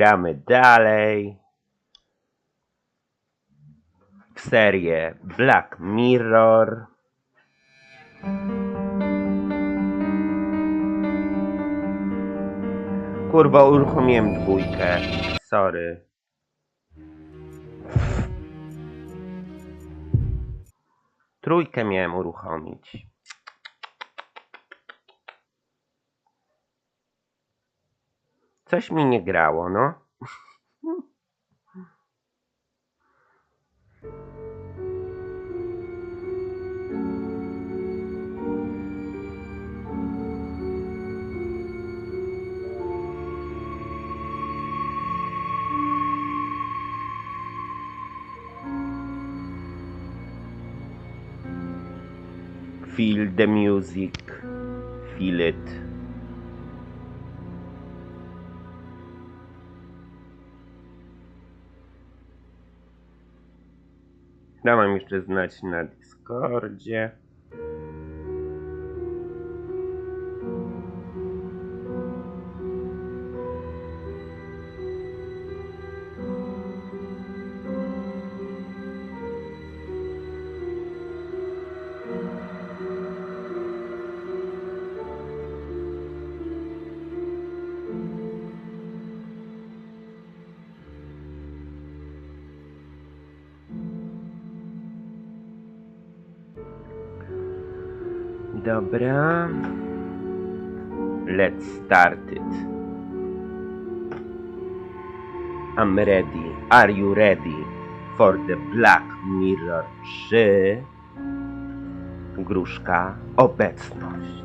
Gramy dalej w serię Black Mirror. Kurwa, uruchomiłem dwójkę. Sorry. Trójkę miałem uruchomić. Coś mi nie grało, no. Feel the music. Feel it. Dałam jeszcze znać na Discordzie. Dobra. Let's start it. I'm ready. Are you ready for the Black Mirror 3? Gruszka, obecność.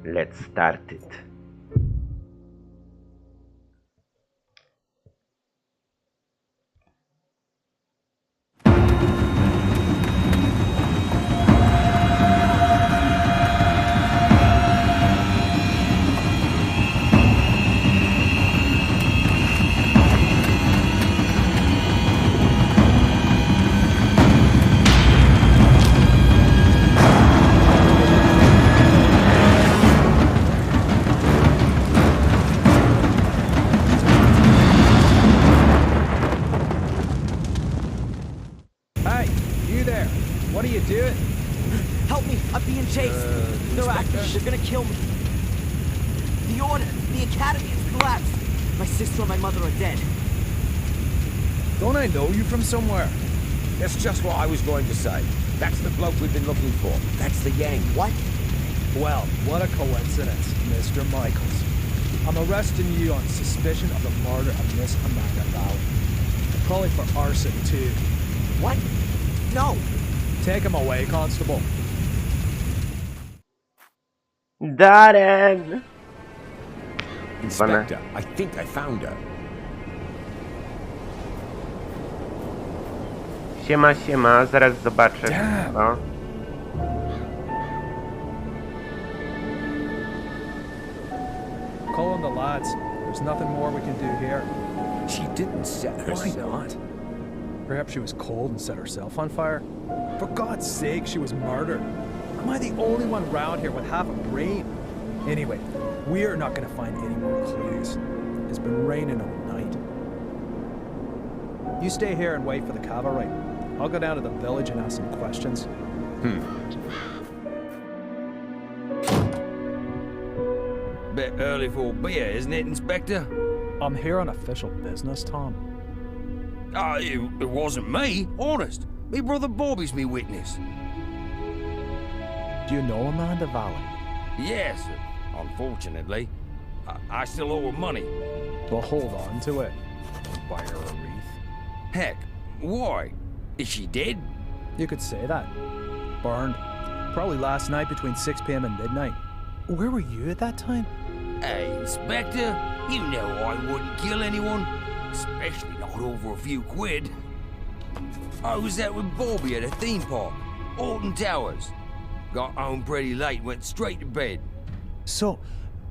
Let's start it. What are you doing? Help me! I'm being chased! They're actors. They're gonna kill me. The Order, the Academy has collapsed. My sister and my mother are dead. Don't I know you from somewhere? That's just what I was going to say. That's the bloke we've been looking for. That's the Yang. What? Well, what a coincidence, Mr. Michaels. I'm arresting you on suspicion of the murder of Miss Amanda Valley. Probably for arson, too. What? No! Take him away, Constable. Darren! Inspector, I think I found her. Siema, siema, zaraz zobaczę. No. Call on the lads. There's nothing more we can do here. She didn't set herself. Why not? Perhaps she was cold and set herself on fire? For God's sake, she was murdered. Am I the only one around here with half a brain? Anyway, we're not gonna find any more clues. It's been raining all night. You stay here and wait for the cavalry. I'll go down to the village and ask some questions. Bit early for a beer, isn't it, Inspector? I'm here on official business, Tom. It wasn't me, honest. Me brother Bobby's me witness. Do you know Amanda Valley? Yes, unfortunately. I still owe her money. Well, hold on to it. I'll buy her a wreath. Heck, why? Is she dead? You could say that. Burned. Probably last night between 6 p.m. and midnight. Where were you at that time? Hey, Inspector, you know I wouldn't kill anyone. Especially not over a few quid. I was out with Bobby at a theme park, Alton Towers. Got home pretty late, went straight to bed. So,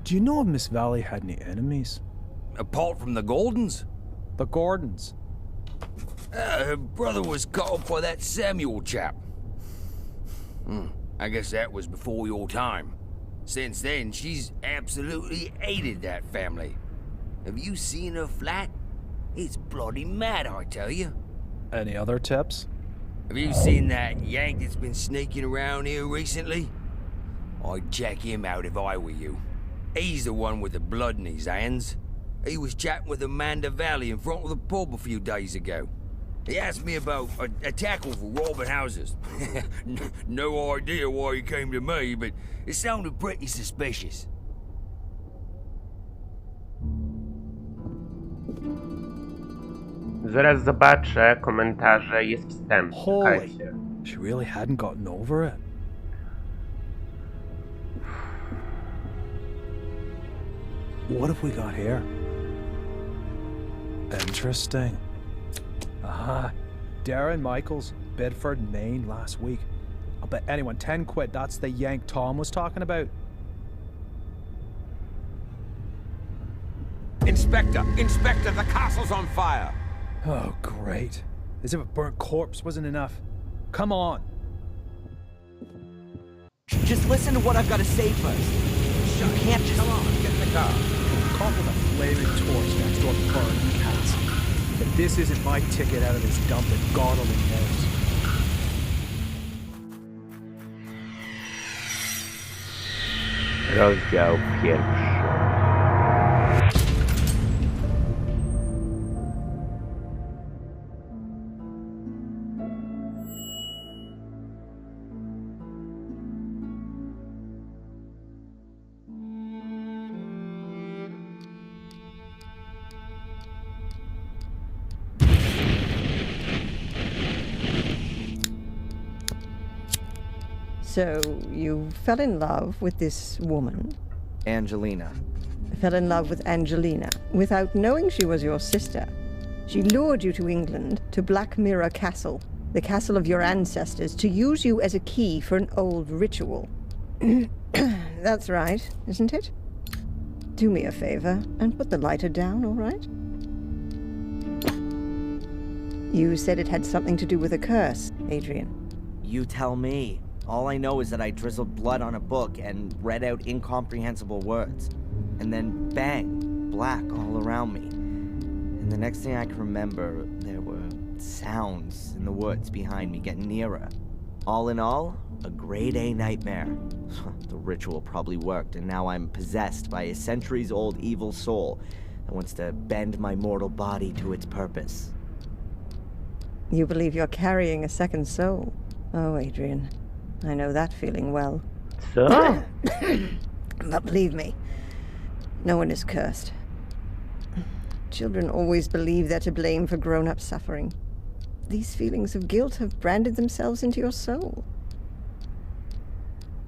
do you know if Miss Valley had any enemies? Apart from the Gordons? The Gordons. Her brother was caught up by that Samuel chap. I guess that was before your time. Since then, she's absolutely hated that family. Have you seen her flat? It's bloody mad, I tell you. Any other tips? Have you seen that Yank that's been sneaking around here recently? I'd check him out if I were you. He's the one with the blood in his hands. He was chatting with Amanda Valley in front of the pub a few days ago. He asked me about a tackle for robbing houses. No idea why he came to me, but it sounded pretty suspicious. Zaraz zobaczę komentarze, jest wstęp. Holy, Czekajcie. she really hadn't gotten over it. What have we got here? Interesting. Aha. Darren Michaels, Bedford, Maine, last week. I'll bet anyone 10 quid that's the Yank Tom was talking about. Inspector! Inspector, the castle's on fire! Oh, great. As if a burnt corpse wasn't enough. Come on. Just listen to what I've got to say first. You can't just... Come on, get in the car. Caught with a flaming torch next door to burning castle. But this isn't my ticket out of this dump that God only knows. Rozdział pierwszy. So, you fell in love with this woman? Angelina. Fell in love with Angelina without knowing she was your sister. She lured you to England, to Black Mirror Castle, the castle of your ancestors, to use you as a key for an old ritual. That's right, isn't it? Do me a favor and put the lighter down, all right? You said it had something to do with a curse, Adrian. You tell me. All I know is that I drizzled blood on a book and read out incomprehensible words. And then bang, black all around me. And the next thing I can remember, there were sounds in the woods behind me getting nearer. All in all, a grade A nightmare. The ritual probably worked, and now I'm possessed by a centuries-old evil soul that wants to bend my mortal body to its purpose. You believe you're carrying a second soul? Oh, Adrian, I know that feeling well. Co? But believe me, no one is cursed. Children always believe they're to blame for grown-up suffering. These feelings of guilt have branded themselves into your soul.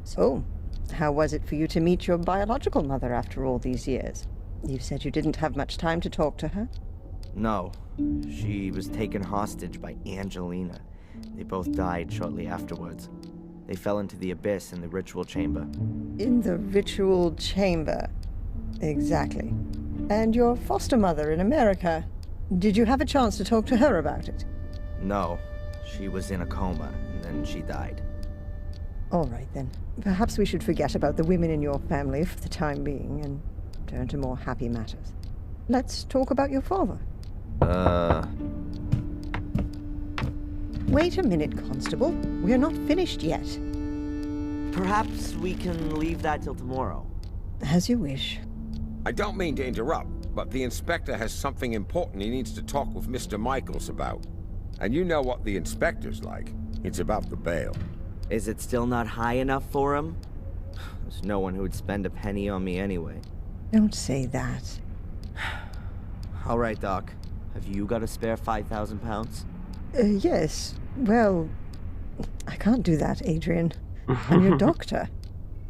So, how was it for you to meet your biological mother after all these years? You said you didn't have much time to talk to her. No, she was taken hostage by Angelina. They both died shortly afterwards. They fell into the abyss in the ritual chamber. In the ritual chamber. Exactly. And your foster mother in America. Did you have a chance to talk to her about it? No, she was in a coma, and then she died. All right, then. Perhaps we should forget about the women in your family for the time being and turn to more happy matters. Let's talk about your father. Wait a minute, Constable. We're not finished yet. Perhaps we can leave that till tomorrow. As you wish. I don't mean to interrupt, but the inspector has something important he needs to talk with Mr. Michaels about. And you know what the inspector's like. It's about the bail. Is it still not high enough for him? There's no one who would spend a penny on me anyway. Don't say that. All right, Doc. Have you got a spare 5,000 pounds? Yes. Well, I can't do that, Adrian. I'm your doctor.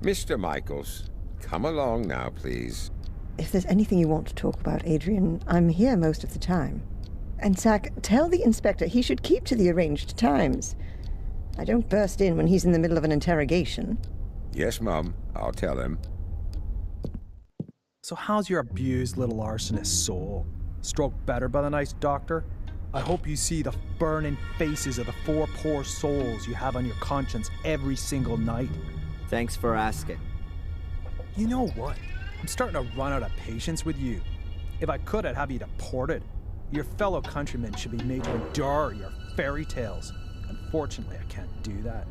Mr. Michaels, come along now, please. If there's anything you want to talk about, Adrian, I'm here most of the time. And Zach, tell the inspector he should keep to the arranged times. I don't burst in when he's in the middle of an interrogation. Yes, Mum. I'll tell him. So how's your abused little arsonist soul? Stroke better by the nice doctor? I hope you see the burning faces of the 4 poor souls you have on your conscience every single night. Thanks for asking. You know what? I'm starting to run out of patience with you. If I could, I'd have you deported. Your fellow countrymen should be made to endure your fairy tales. Unfortunately, I can't do that.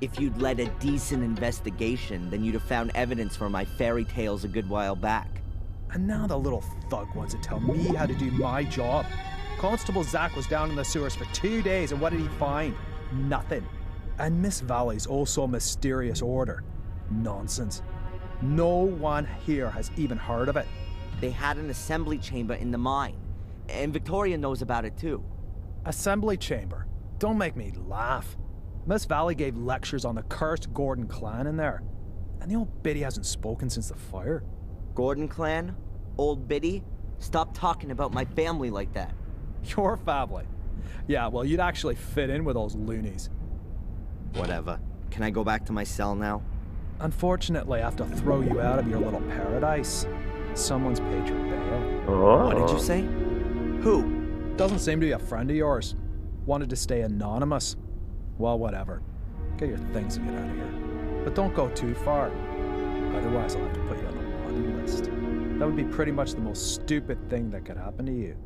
If you'd led a decent investigation, then you'd have found evidence for my fairy tales a good while back. And now the little thug wants to tell me how to do my job. Constable Zach was down in the sewers for 2 days, and what did he find? Nothing. And Miss Valley's also mysterious order. Nonsense. No one here has even heard of it. They had an assembly chamber in the mine. And Victoria knows about it too. Assembly chamber? Don't make me laugh. Miss Valley gave lectures on the cursed Gordon clan in there. And the old biddy hasn't spoken since the fire. Gordon clan? Old Biddy? Stop talking about my family like that. Your family? Yeah, well, you'd actually fit in with those loonies. Whatever. Can I go back to my cell now? Unfortunately, I have to throw you out of your little paradise. Someone's paid your bail. O, What did you say? Who? Doesn't seem to be a friend of yours. Wanted to stay anonymous. Well, whatever. Get your things and get out of here. But don't go too far. Otherwise, I'll have to put you on the naughty list. That would be pretty much the most stupid thing that could happen to you.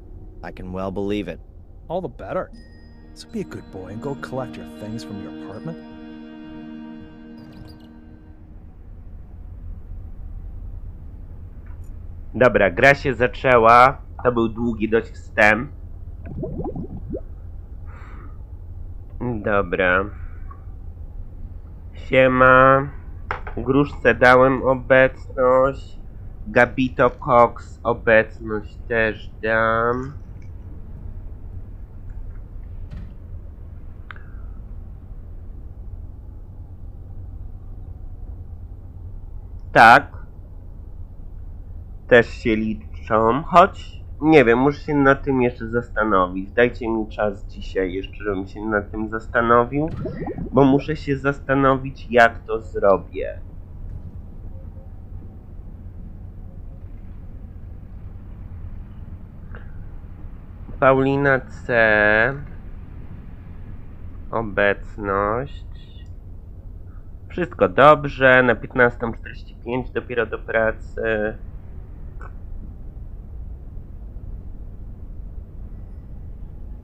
I can well believe it. All the better. So be a good boy and go collect your things from your apartment. Dobra, gra się zaczęła. To był długi dość wstęp. Dobra. Siema. Gruszce dałem obecność. Gabito Cox obecność też dam. Tak. Też się liczą, choć nie wiem, muszę się nad tym jeszcze zastanowić. Dajcie mi czas dzisiaj jeszcze, żebym się nad tym zastanowił, bo muszę się zastanowić, jak to zrobię. Paulina C. Obecność. Wszystko dobrze, na 15:45 dopiero do pracy.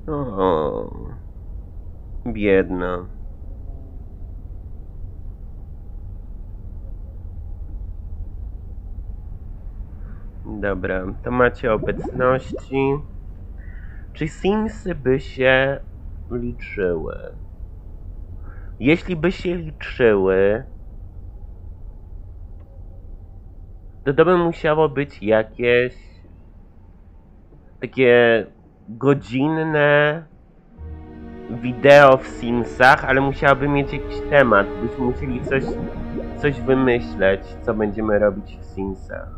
O, biedna. Dobra, to macie obecności. Czy Simsy by się liczyły? Jeśli by się liczyły, to by musiało być jakieś takie godzinne wideo w Simsach, ale musiałaby mieć jakiś temat. Byśmy musieli coś wymyśleć, co będziemy robić w Simsach.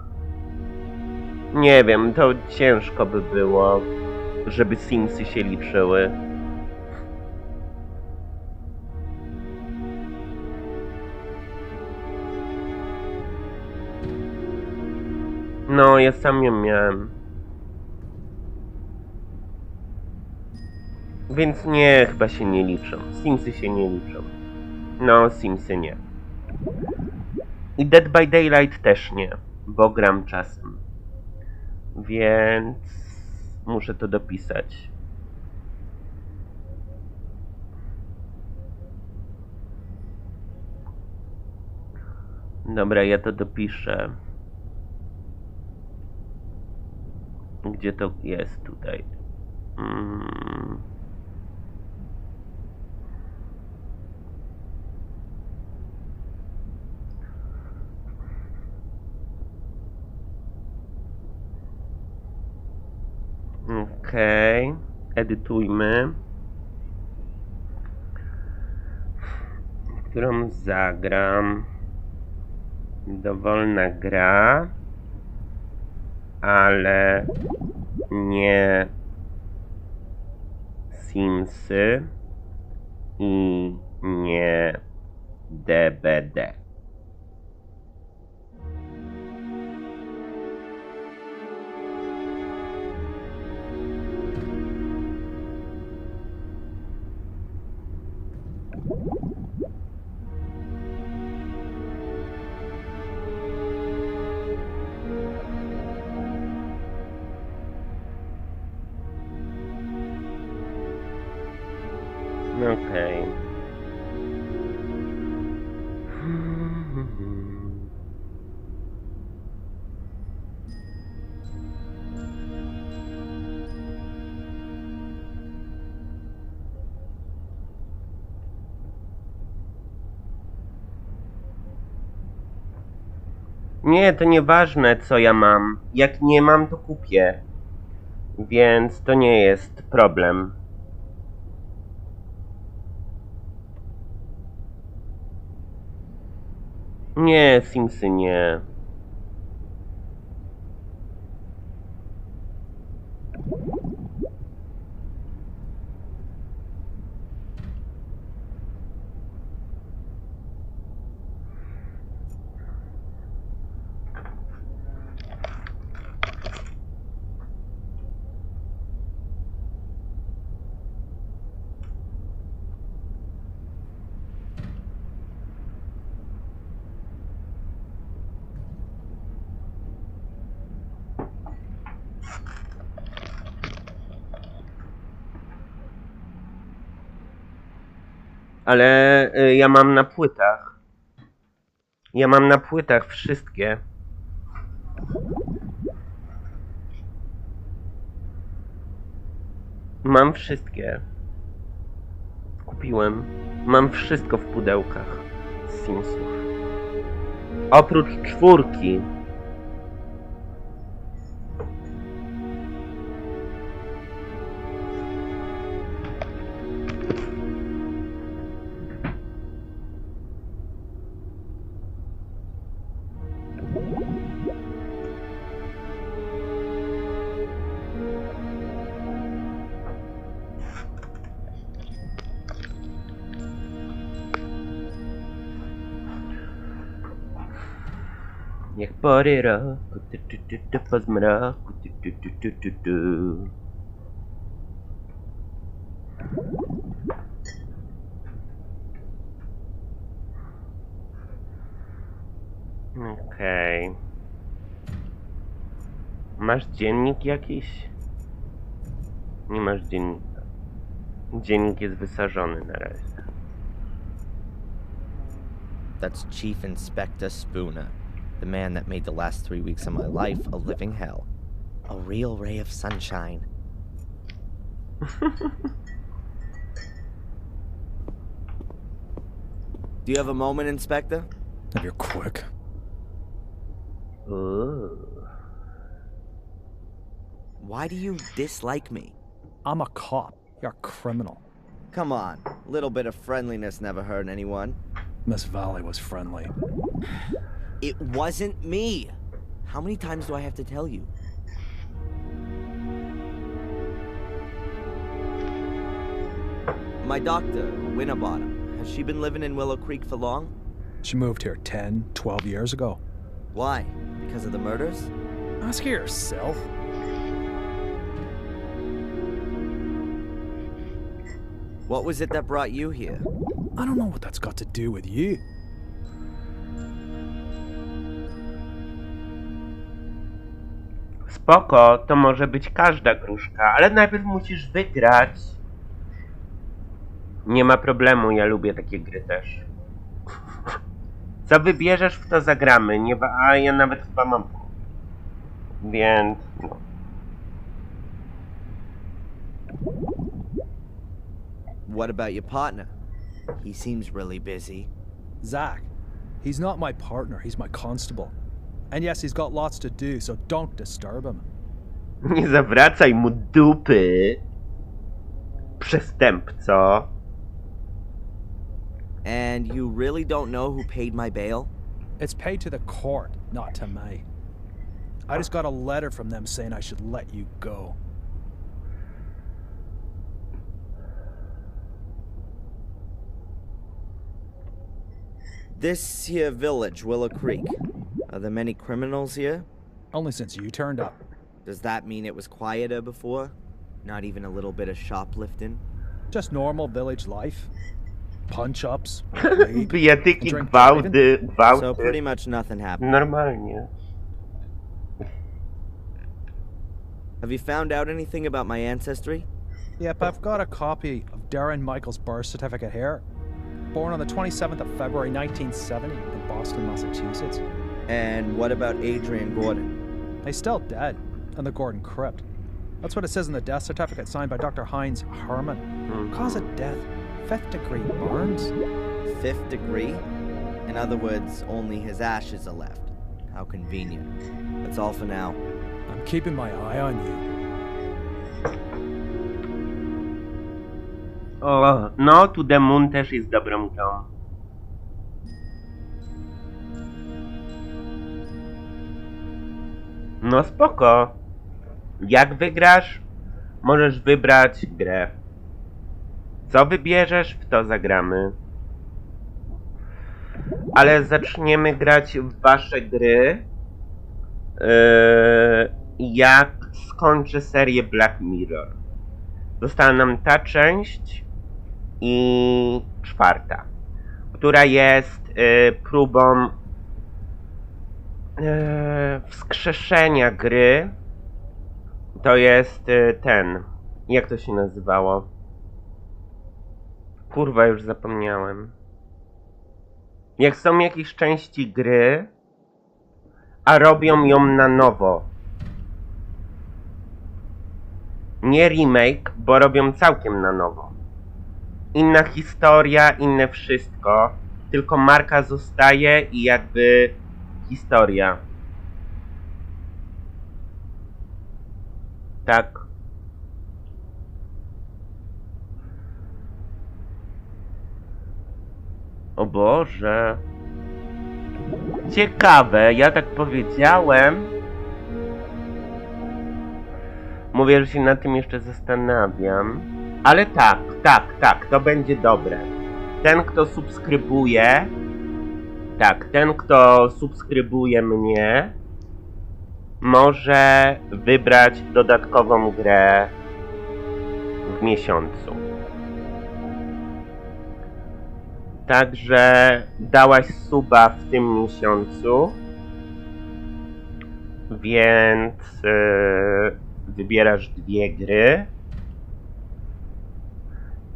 Nie wiem, to ciężko by było, żeby Simsy się liczyły. No, ja sam ją miałem. Więc nie, chyba się nie liczą. Simsy się nie liczą. No, Simsy nie. I Dead by Daylight też nie, bo gram czasem. Więc muszę to dopisać. Dobra, ja to dopiszę. Gdzie to jest tutaj? Okej, edytujmy. Którą zagram? Dowolna gra, ale nie Simsy i nie DBD. Okej. Nie, to nieważne co ja mam. Jak nie mam, to kupię. Więc to nie jest problem. Nie, Simsy nie. Ale ja mam na płytach. Ja mam na płytach wszystkie. Mam wszystkie. Kupiłem. Mam wszystko w pudełkach z Simsów. Oprócz 4. Niech pory roku, po zmroku, Okej. Masz dziennik jakiś? Nie masz dziennika. Dziennik jest wysarzony na razie. That's Chief Inspector Spooner, the man that made the last 3 weeks of my life a living hell. A real ray of sunshine. Do you have a moment, Inspector? If you're quick. Ooh. Why do you dislike me? I'm a cop. You're a criminal. Come on, a little bit of friendliness never hurt anyone. Miss Valley was friendly. It wasn't me. How many times do I have to tell you? My doctor, Winterbottom, has she been living in Willow Creek for long? She moved here 10, 12 years ago. Why? Because of the murders? Ask her yourself. What was it that brought you here? I don't know what that's got to do with you. Spoko, to może być każda gruszka, ale najpierw musisz wygrać. Nie ma problemu, ja lubię takie gry też. Co wybierzesz, w to zagramy, nie a ja nawet chyba mam. Więc no. What about your partner? He seems really busy. Zach. He's not my partner, he's my constable. And yes, he's got lots to do, so don't disturb him. Nie zawracaj mu dupy, przestępco. And you really don't know who paid my bail? It's paid to the court, not to me. I just got a letter from them saying I should let you go. This here village, Willow Creek. Are there many criminals here? Only since you turned up. Does that mean it was quieter before? Not even a little bit of shoplifting? Just normal village life. Punch-ups, Bijatyki, drink gwałty. So pretty much nothing happened. Normalnie. Have you found out anything about my ancestry? Yep, I've got a copy of Darren Michael's birth certificate here. Born on the 27th of February 1970 in Boston, Massachusetts. And what about Adrian Gordon? He's still dead in the Gordon crypt. That's what it says in the death certificate signed by Dr. Heinz Herman. Cause of death, 5th degree burns. 5th degree? In other words, only his ashes are left. How convenient. That's all for now. I'm keeping my eye on you. O, no, To the Moon też jest dobrą grą. No spoko. Jak wygrasz, możesz wybrać grę. Co wybierzesz, w to zagramy. Ale zaczniemy grać w wasze gry, jak skończę serię Black Mirror. Została nam ta część i 4, która jest próbą wskrzeszenia gry. To jest ten, jak to się nazywało? Kurwa, już zapomniałem. Jak są jakieś części gry, a robią ją na nowo. Nie remake, bo robią całkiem na nowo. Inna historia, inne wszystko. Tylko marka zostaje i jakby historia. Tak. O Boże. Ciekawe, ja tak powiedziałem. Mówię, że się nad tym jeszcze zastanawiam. Ale tak, to będzie dobre. Ten, kto subskrybuje... Tak, ten, kto subskrybuje mnie, może wybrać dodatkową grę w miesiącu. Także dałaś suba w tym miesiącu, więc wybierasz 2 gry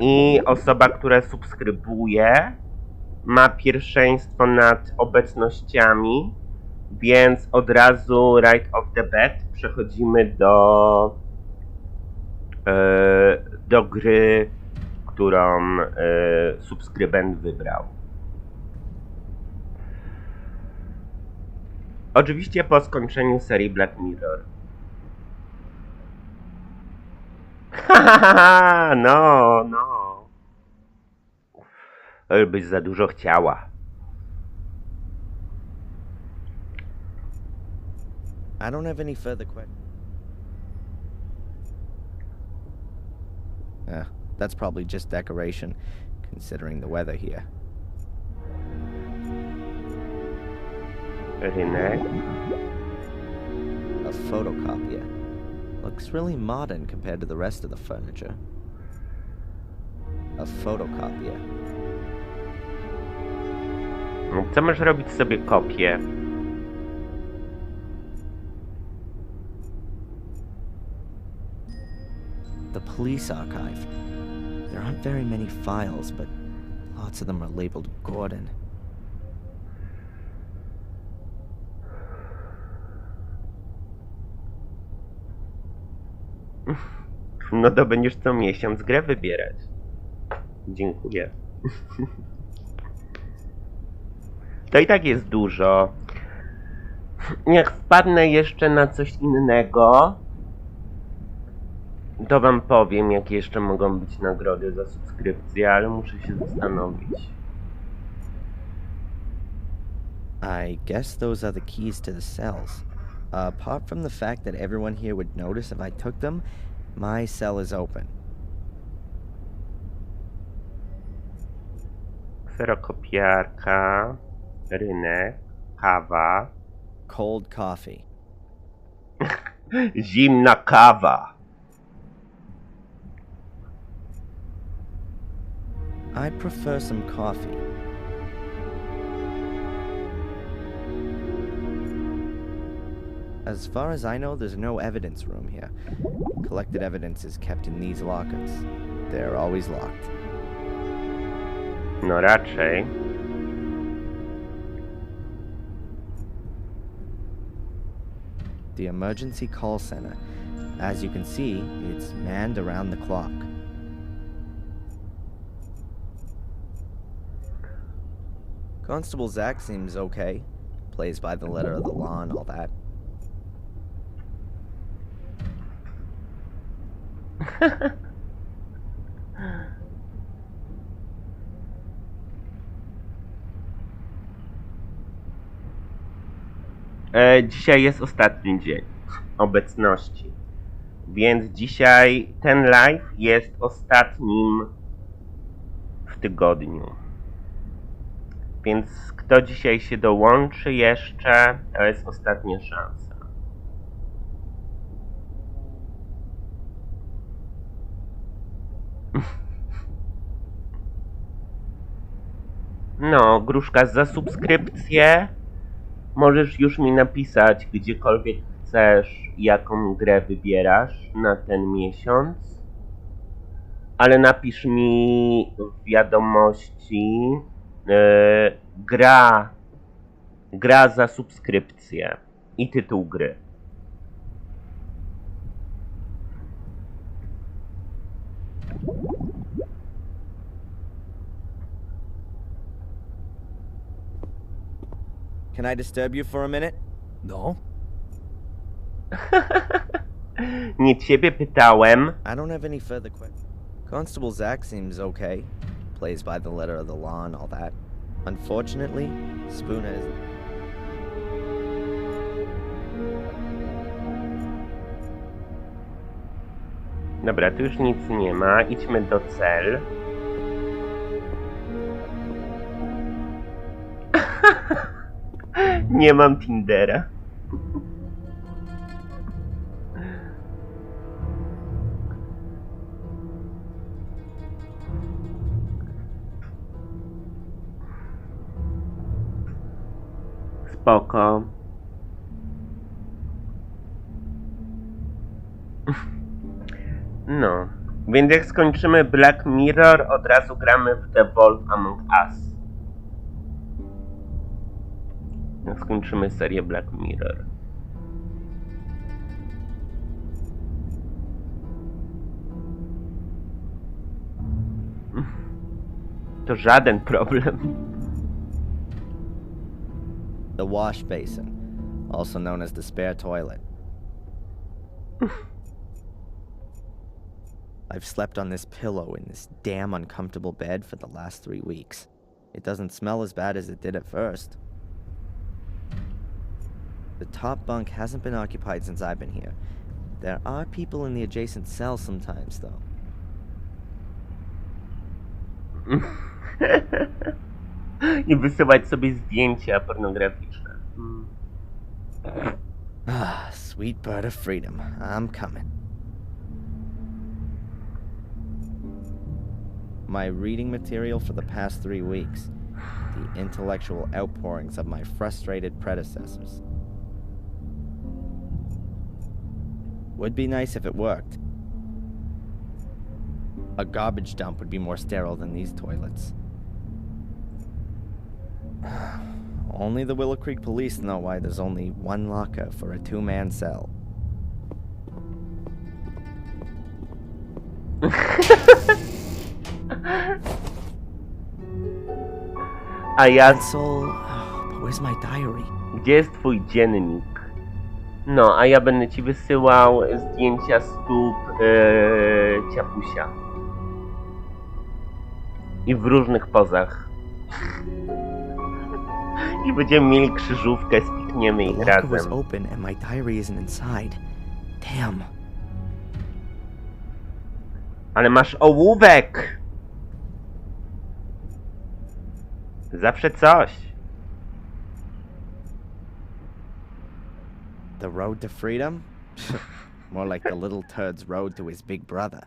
i osoba, która subskrybuje, ma pierwszeństwo nad obecnościami, więc od razu right off the bat przechodzimy do gry, którą subskrybent wybrał. Oczywiście po skończeniu serii Black Mirror. Hahaha, no. Byś za dużo chciała. I don't have any further questions. That's probably just decoration, considering the weather here. Rynek. A photocopier. Looks really modern compared to the rest of the furniture. A photocopier. Co masz robić sobie kopię? The police archive. There aren't very many files, but lots of them are labeled Gordon. No to będziesz co miesiąc grę wybierać. Dziękuję. To i tak jest dużo. Jak wpadnę jeszcze na coś innego, to wam powiem, jakie jeszcze mogą być nagrody za subskrypcję, ale muszę się zastanowić. I guess those are the keys to the cells. Apart from the fact that everyone here would notice if I took them, my cell is open. Kserokopiarka, rynek, kawa. Cold coffee. Zimna kawa. I prefer some coffee. As far as I know, there's no evidence room here. Collected evidence is kept in these lockers. they're always locked. No raczej. The emergency call center. As you can see, it's manned around the clock. Constable Zach seems okay. Plays by the letter of the law and all that. Dzisiaj jest ostatni dzień obecności, więc dzisiaj ten live jest ostatnim w tygodniu. Więc kto dzisiaj się dołączy jeszcze, to jest ostatnia szansa. No, Gruszka, za subskrypcję możesz już mi napisać, gdziekolwiek chcesz, jaką grę wybierasz na ten miesiąc. Ale napisz mi w wiadomości gra za subskrypcję i tytuł gry. Can I disturb you for a minute? No? Nie ciebie pytałem. I don't have any further questions. Constable Zach seems okay. Plays by the letter of the law and all that. Unfortunately, Spooner is... Dobra, tu już nic nie ma. Idźmy do cel. Nie mam Tindera. Spoko. No, więc jak skończymy Black Mirror, od razu gramy w The Wolf Among Us. Jak skończymy serię Black Mirror. To żaden problem. The wash basin, also known as the spare toilet. I've slept on this pillow in this damn uncomfortable bed for the last 3 weeks. It doesn't smell as bad as it did at first. The top bunk hasn't been occupied since I've been here. There are people in the adjacent cell sometimes, though. I wysyłać sobie zdjęcia pornograficzne. Ah, sweet bird of freedom. I'm coming. My reading material for the past 3 weeks. The intellectual outpourings of my frustrated predecessors. Would be nice if it worked. A garbage dump would be more sterile than these toilets. Only the Willow Creek police know why there's only one locker for a 2-man cell. A ja... But where's my diary? Gdzie jest twój dziennik? No, a ja będę ci wysyłał zdjęcia stóp ciapusia. I w różnych pozach. I będziemy mieli krzyżówkę, spikniemy ich razem. was open and my diary isn't inside. Damn. Ale masz ołówek! Zawsze coś. The road to freedom? More like the little turd's road to his big brother.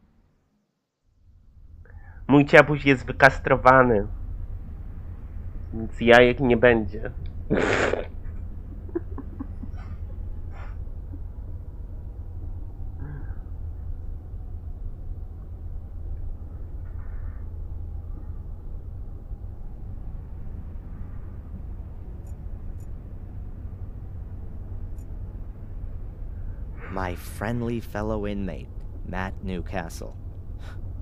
Mój ciapuś jest wykastrowany. Więc jajek nie będzie. My friendly fellow inmate, Matt Newcastle.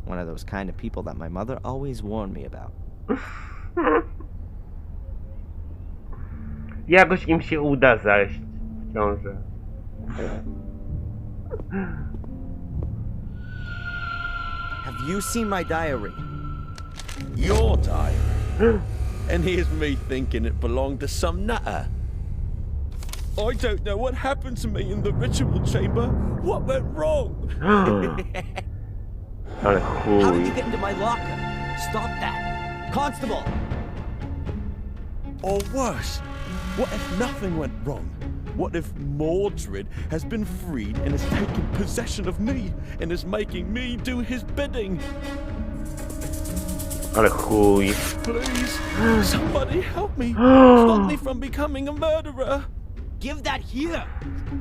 One of those kind of people that my mother always warned me about. Jakoś im się uda zajść w ciążę. Have you seen my diary? Your diary? And here's me thinking it belonged to some nutter. I don't know what happened to me in the ritual chamber. What went wrong? Ale How did you chuj. get into my locker? Stop that. Constable! Or worse, what if nothing went wrong? What if Mordred has been freed and has taken possession of me and is making me do his bidding? Ale chuj. Please, somebody help me. Stop me from becoming a murderer. Give that here,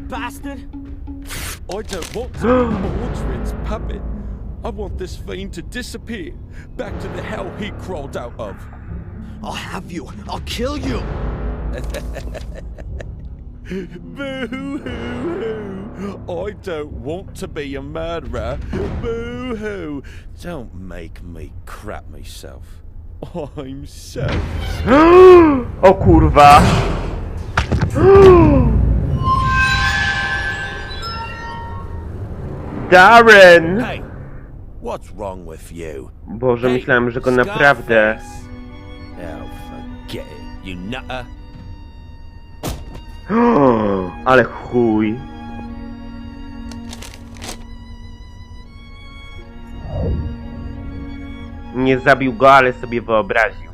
bastard! I don't want to be Mordred's puppet. I want this fiend to disappear, back to the hell he crawled out of. I'll have you. I'll kill you. Boo-hoo-hoo! I don't want to be a murderer. Boo-hoo! Don't make me crap myself. I'm so... O kurwa. Darren! Hey, what's wrong with you? Boże, myślałem, że go naprawdę... Oh, forget it, you nutter. Ale chuj. Nie zabił go, ale sobie wyobraził.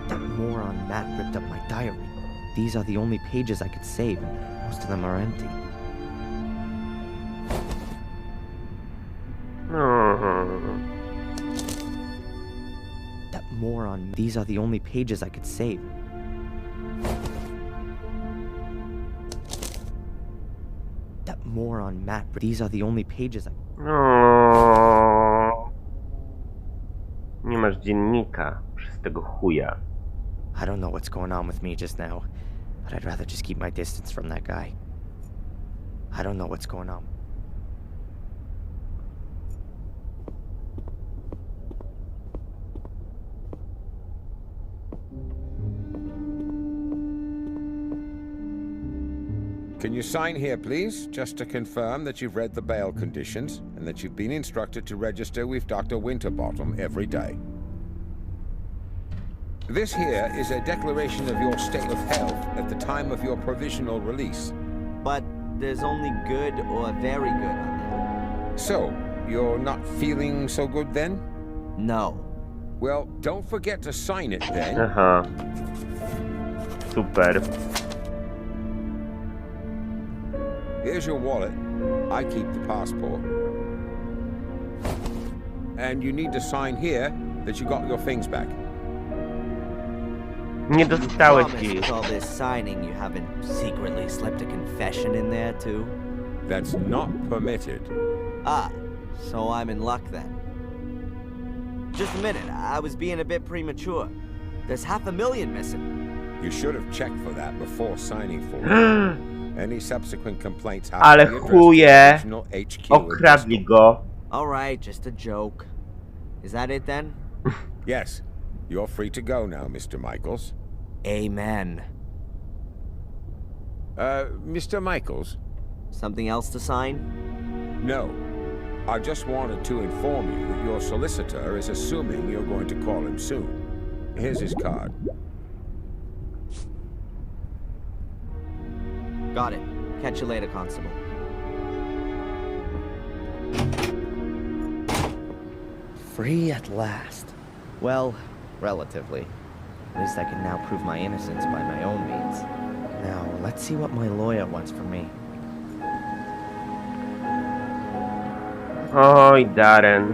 That moron Matt ripped up my diary. These are the only pages I could save. Most of them are empty. That moron. These are the only pages I could save. That moron Matt. These are the only pages I. Nie masz dziennika przez tego chuja. I don't know what's going on with me just now, but I'd rather just keep my distance from that guy. I don't know what's going on. Can you sign here, please, just to confirm that you've read the bail conditions and that you've been instructed to register with Dr. Winterbottom every day. This here is a declaration of your state of health at the time of your provisional release. But there's only good or very good on there. So, you're not feeling so good then? No. Well, don't forget to sign it then. Aha. Super. Here's your wallet. I keep the passport. And you need to sign here that you got your things back. Nie dostałeś Promise jej. with all this signing you haven't secretly slipped a confession in there too? That's not permitted. Ah, so I'm in luck then. Just a minute, I was being a bit premature. There's $500,000 missing. You should have checked for that before signing for it. Any subsequent complaints have to Ale be addressed to chuje. the regional HQ in Okradli Bristol. go. Alright, just a joke. Is that it then? Yes, you're free to go now, Mr. Michaels. Amen. Mr. Michaels? Something else to sign? No. I just wanted to inform you that your solicitor is assuming you're going to call him soon. Here's his card. Got it. Catch you later, Constable. Free at last. Well, relatively. At least I can now prove my innocence by my own means. Now, let's see what my lawyer wants from me. Oj, Darren.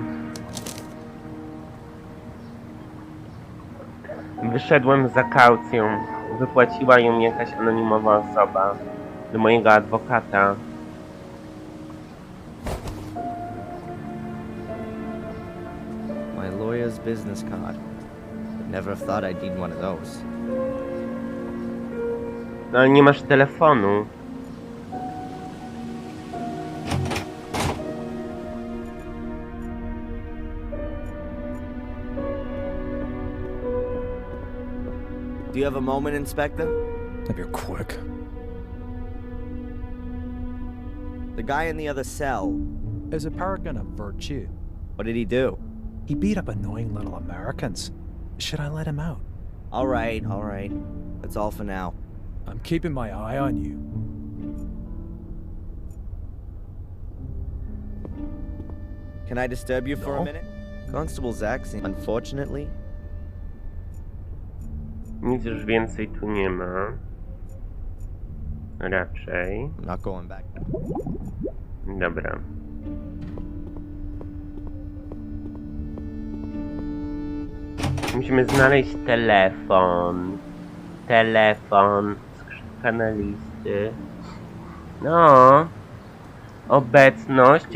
Wyszedłem za kaucją. Wypłaciła ją jakaś anonimowa osoba. Do mojego adwokata. My lawyer's business card. Never have thought I'd need one of those. No ale nie masz telefonu. Do you have a moment, Inspector? If you're quick. The guy in the other cell, Is a paragon of virtue. what did he do? He beat up annoying little Americans. Should I let him out? All right. That's all for now. I'm keeping my eye on you. Can I disturb you for a No. minute? Constable Zach, unfortunately, Nic już więcej tu nie ma. Raczej. I'm not going back. Dobra. Musimy znaleźć telefon. Skrzynka na listy. No. Obecność.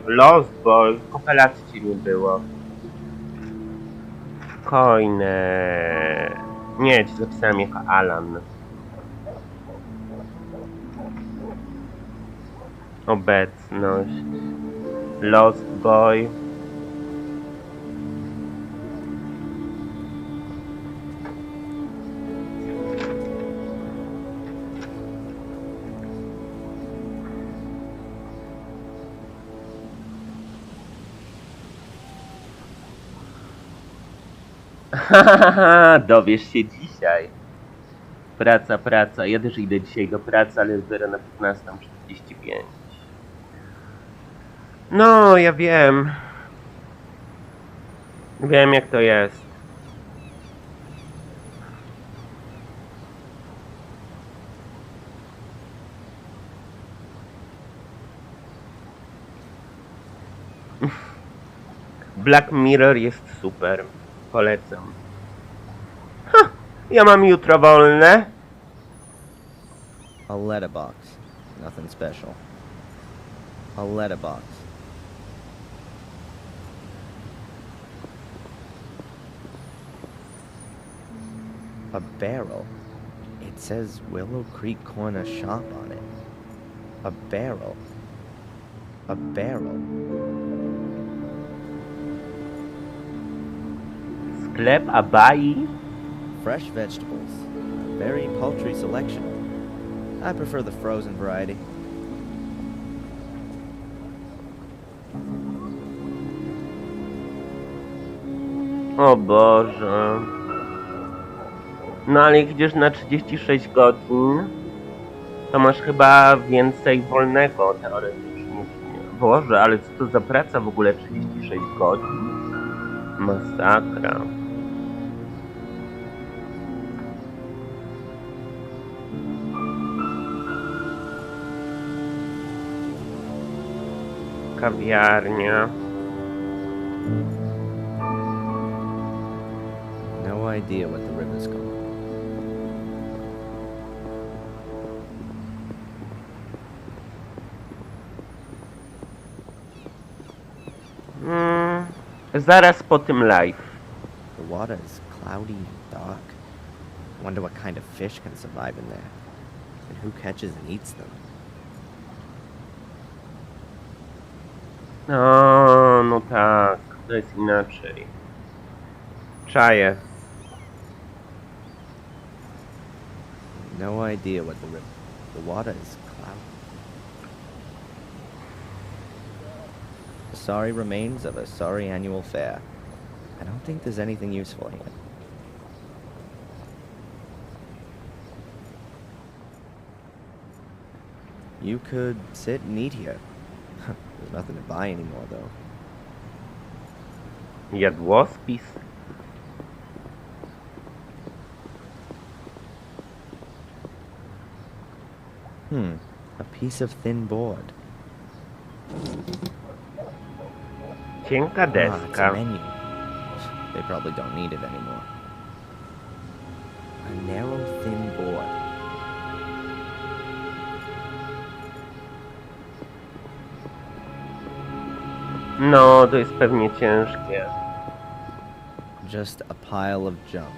Lost boy. Kopelacji ci nie było. Coinę. Nie, ci zapisałem jako Alan. Obecność. Lost boy. Dowiesz się dzisiaj. Praca. Ja też idę dzisiaj do pracy, ale dopiero na 15:45. No, ja wiem. Wiem, jak to jest. Black Mirror jest super. Polecam. Ha! Ja mam jutro wolne. A letterbox. Nothing special. A letterbox. A barrel. It says Willow Creek Corner Shop on it. A barrel. A barrel. Sklep Abai. Fresh vegetables. A very paltry selection. I prefer the frozen variety. O Boże. No ale jak idziesz na 36 godzin, to masz chyba więcej wolnego teoretycznie. Boże, ale co to za praca w ogóle 36 godzin? Masakra. Kawiarnia. No idea what the river's called. Zaraz po tym live. The water is cloudy and dark. Wonder what kind of fish can survive in there. And who catches and eats them. No tak, to jest inaczej. Czaję. No idea what the river. The water is cloudy. The sorry remains of a sorry annual fair. I don't think there's anything useful here. You could sit and eat here. There's nothing to buy anymore, though. Jadłospis. A piece of thin board. Cienka Ah, it's a deska. menu. They probably don't need it anymore. A narrow, thin board. No, to jest pewnie ciężkie. just a pile of junk.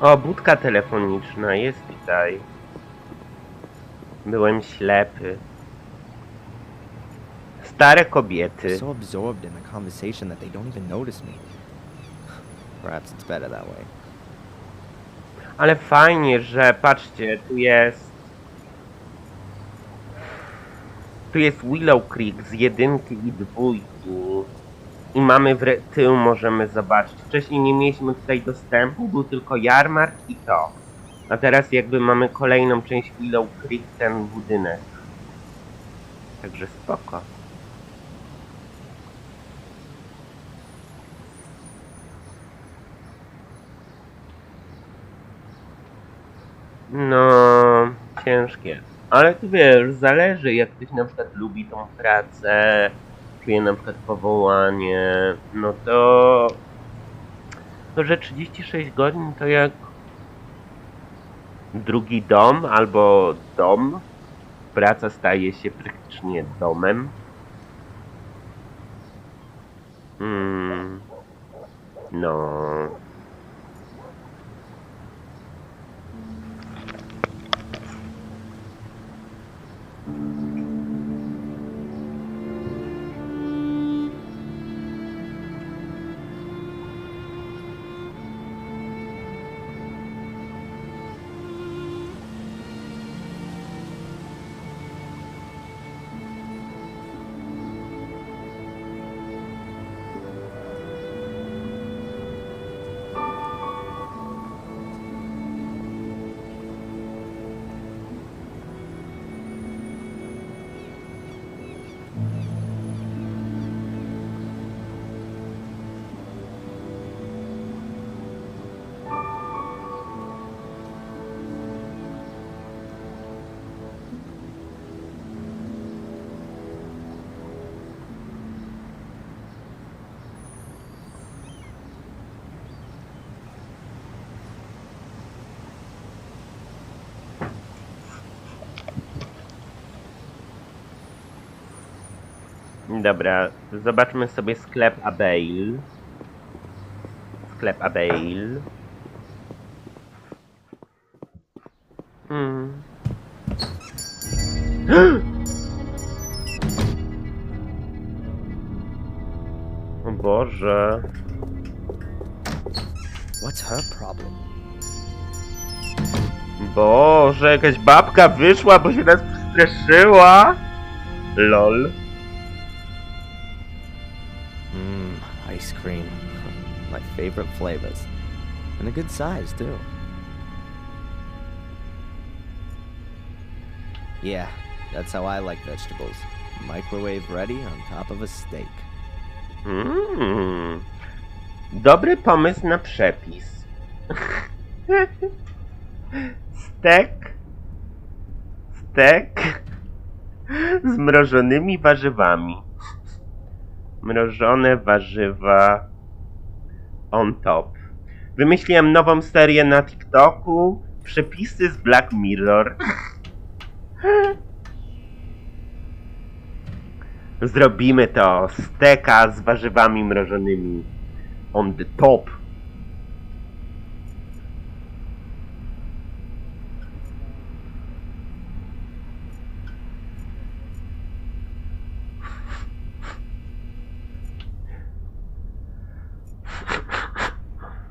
O, budka telefoniczna jest tutaj. Byłem ślepy. Stare kobiety. So absorbed in the conversation that they don't even notice me. Perhaps it's better that way. Ale fajnie, że patrzcie, tu jest Willow Creek z 1 i 2. I mamy tył, możemy zobaczyć. Wcześniej nie mieliśmy tutaj dostępu, był tylko jarmark i to. A teraz jakby mamy kolejną część Willow Creek, ten budynek. Także spoko. No, ciężkie. Ale tu wiesz, zależy, jak ktoś na przykład lubi tą pracę, czuje na przykład powołanie, no to że 36 godzin to jak drugi dom albo dom. Praca staje się praktycznie domem. No. Dobra, zobaczmy sobie sklep Abeil. Sklep Abeil. O Boże. What's her problem? Boże, jakaś babka wyszła, bo się nas przestraszyła. Lol. Ice cream. My favorite flavors. And a good size, too. Yeah, that's how I like vegetables. Microwave ready on top of a steak. Dobry pomysł na przepis. Stek z mrożonymi warzywami. Mrożone warzywa on top. Wymyśliłem nową serię na TikToku. Przepisy z Black Mirror. Zrobimy to. Steka z warzywami mrożonymi on the top.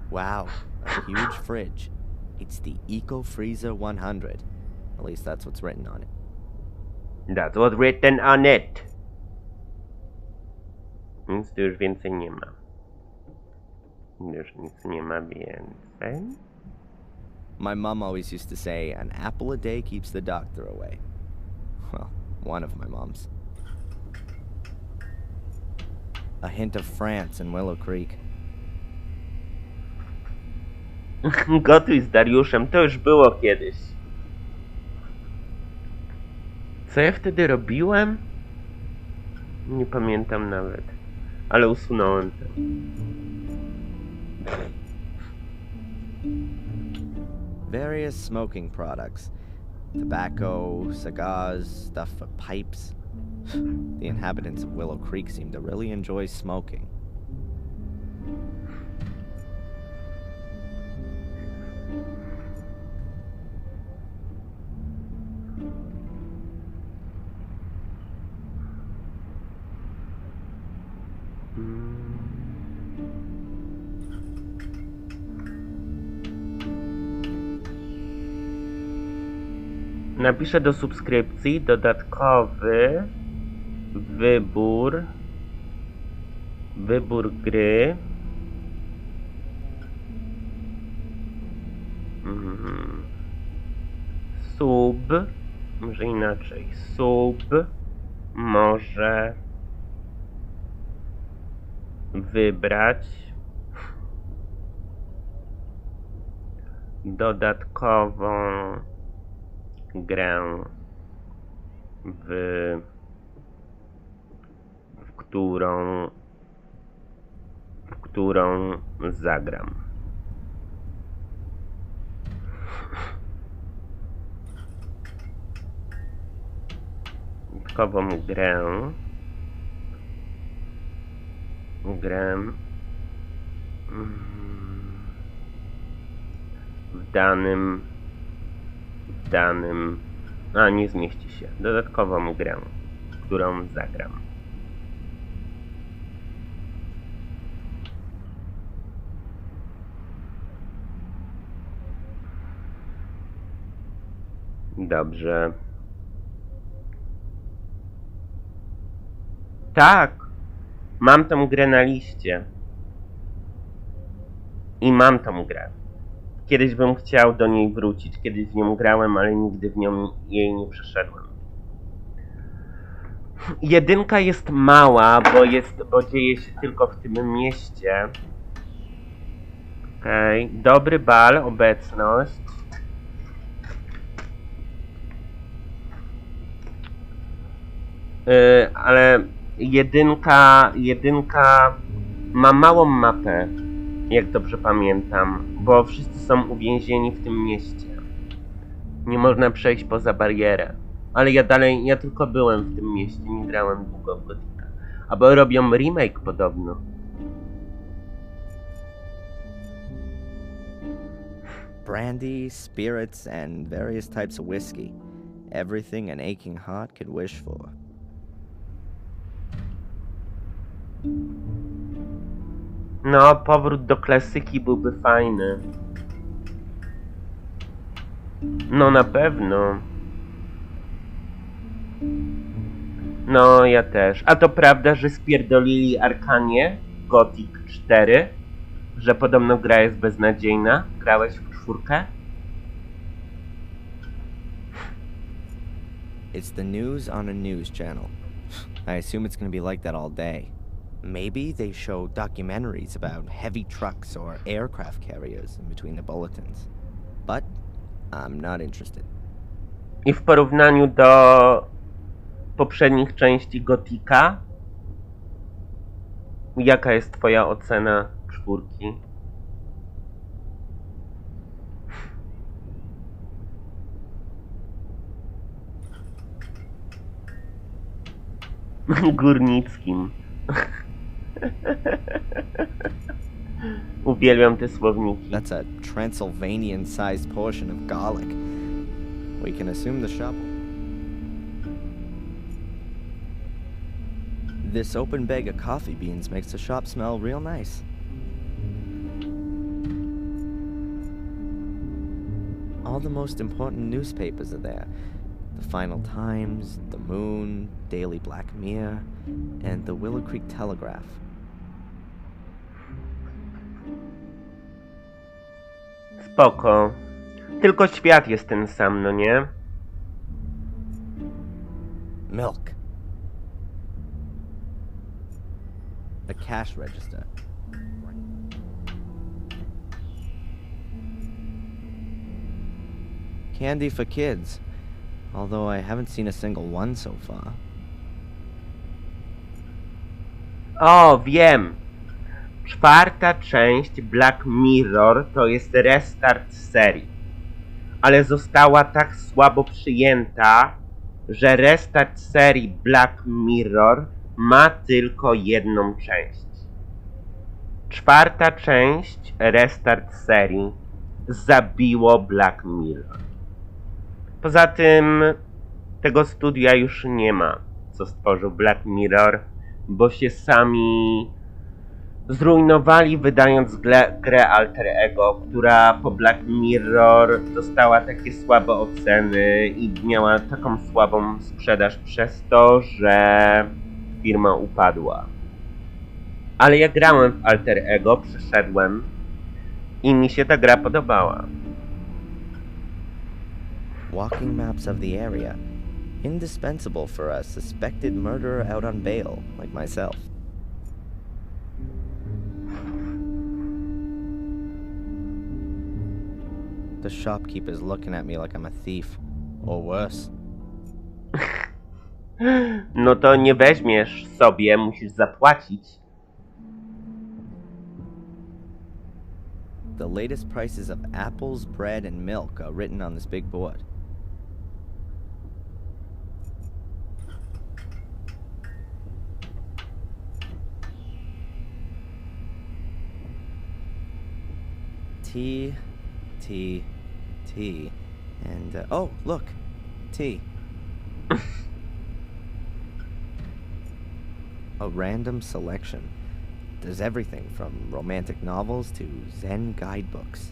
Wow, a huge fridge. It's the Eco Freezer 100. At least that's what's written on it. That's what's written on it. Nic tu już więcej nie ma. Już nic nie ma więcej. My mom always used to say, an apple a day keeps the doctor away. Well, one of my moms. A hint of France in Willow Creek. Gotuj z Dariuszem, to już było kiedyś. Co ja wtedy robiłem? Nie pamiętam nawet. Ale usunąłem to. Various smoking products. Tobacco, cigars, stuff for pipes. The inhabitants of Willow Creek seem to really enjoy smoking. Napiszę do subskrypcji dodatkowy wybór gry. Może inaczej. Może wybrać dodatkową grę, w którą zagram. Dodatkową grę w danym nie zmieści się. Dodatkową grę, którą zagram. Dobrze. Tak! Mam tą grę na liście. I mam tą grę. Kiedyś bym chciał do niej wrócić. Kiedyś w nią grałem, ale nigdy jej nie przeszedłem. Jedynka jest mała, bo dzieje się tylko w tym mieście. Okej. Dobry bal, obecność. Ale jedynka ma małą mapę, jak dobrze pamiętam, bo wszyscy są uwięzieni w tym mieście. Nie można przejść poza barierę. Ale ja tylko byłem w tym mieście, nie grałem długo w Gotika. Albo robią remake podobno. Brandy, spirits, and various types of whiskey. Everything an aching heart could wish for. No, powrót do klasyki byłby fajny. No, na pewno. No, ja też. A to prawda, że spierdolili Arkanie Gothic 4? Że podobno gra jest beznadziejna? Grałeś w 4? It's the news on a news channel. I assume it's gonna be like that all day. Maybe they show documentaries about heavy trucks or aircraft carriers in between the bulletins. But I'm not interested. I w porównaniu do poprzednich części Gotika, jaka jest twoja ocena 4? Górnickim. Uwielbiam te słowniki. That's a Transylvanian-sized portion of garlic. We can assume the shop. This open bag of coffee beans makes the shop smell real nice. All the most important newspapers are there. The Final Times, The Moon, Daily Black Mirror, and the Willow Creek Telegraph. Spoko. Tylko świat jest ten sam, no nie? Milk. A cash register. Candy for kids. Although I haven't seen a single one so far. O, wiem! 4. część Black Mirror to jest restart serii. ale została tak słabo przyjęta, że restart serii Black Mirror ma tylko jedną część. 4. część, restart serii, zabiło Black Mirror. Poza tym tego studia już nie ma, co stworzył Black Mirror, bo się sami zrujnowali, wydając grę Alter Ego, która po Black Mirror dostała takie słabe oceny i miała taką słabą sprzedaż przez to, że firma upadła. Ale ja grałem w Alter Ego, przeszedłem i mi się ta gra podobała. Walking maps of the area. Indispensable for a suspected murderer out on bail, like myself. The shopkeeper's looking at me like I'm a thief. Or worse. No to nie weźmiesz sobie, musisz zapłacić. The latest prices of apples, bread, and milk are written on this big board. Tea, tea, tea, and oh, look, tea. A random selection. There's everything from romantic novels to Zen guidebooks.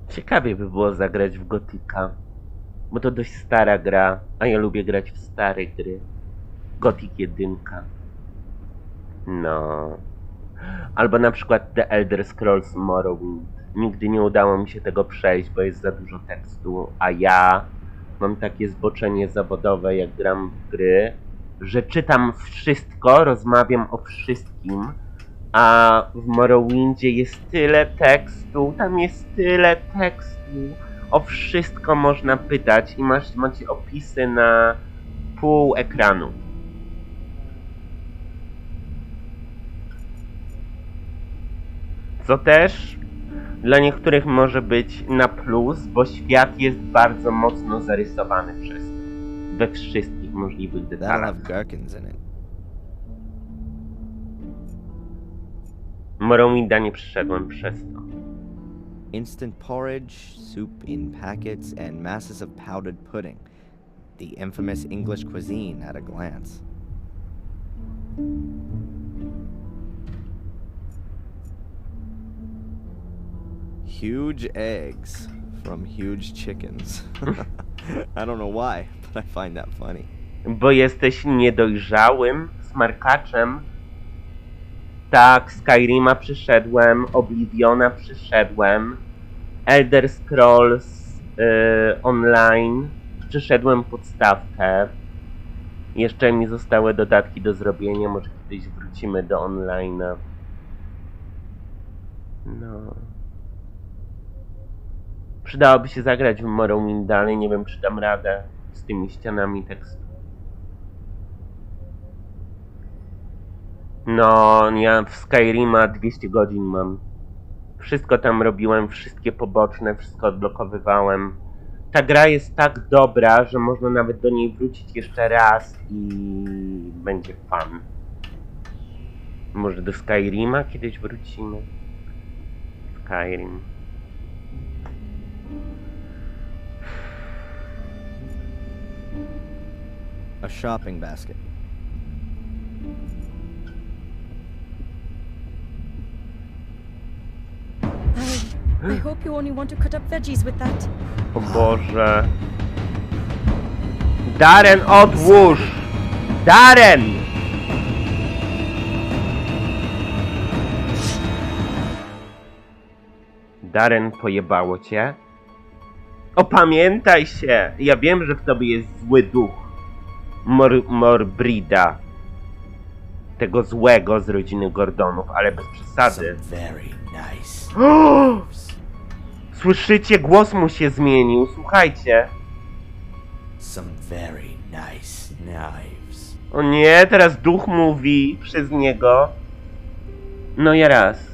Ciekawie by było zagrać w Gotika, bo to dość stara gra, a ja lubię grać w stare gry. Gothic 1. No. Albo na przykład The Elder Scrolls Morrowind. Nigdy nie udało mi się tego przejść, bo jest za dużo tekstu, a ja mam takie zboczenie zawodowe, jak gram w gry, że czytam wszystko, rozmawiam o wszystkim, a w Morrowindzie jest tyle tekstu, tam jest tyle tekstu, o wszystko można pytać i macie opisy na pół ekranu. Co też dla niektórych może być na plus, bo świat jest bardzo mocno zarysowany przez to. We wszystkich możliwych That'll detalach. have gherkins in it. Morrowinda nie przyszedłem przez to. Instant porridge, soup in packets, and masses of powdered pudding. The infamous English cuisine at a glance. Huge eggs from huge chickens. I don't know why, but I find that funny. Bo jesteś niedojrzałym smarkaczem. Tak, Skyrima przyszedłem, Obliviona przyszedłem, Elder Scrolls Online przyszedłem podstawkę. Jeszcze mi zostały dodatki do zrobienia, może kiedyś wrócimy do online'a. No. Przydałoby się zagrać w Morrowinda, ale nie wiem, czy dam radę z tymi ścianami tekstu. No, ja w Skyrima 200 godzin mam. Wszystko tam robiłem, wszystkie poboczne, wszystko odblokowywałem. Ta gra jest tak dobra, że można nawet do niej wrócić jeszcze raz i będzie fun. Może do Skyrima kiedyś wrócimy? Skyrim. A shopping basket. I hope you only want to cut up veggies with that. O Boże. Darren, odłóż! Darren! Darren, pojebało cię? Opamiętaj się! Ja wiem, że w tobie jest zły duch. Morbrida. Tego złego z rodziny Gordonów, ale bez przesady. Very nice. Słyszycie? Głos mu się zmienił. Słuchajcie. Some very nice knives. O nie, teraz duch mówi przez niego. No ja raz.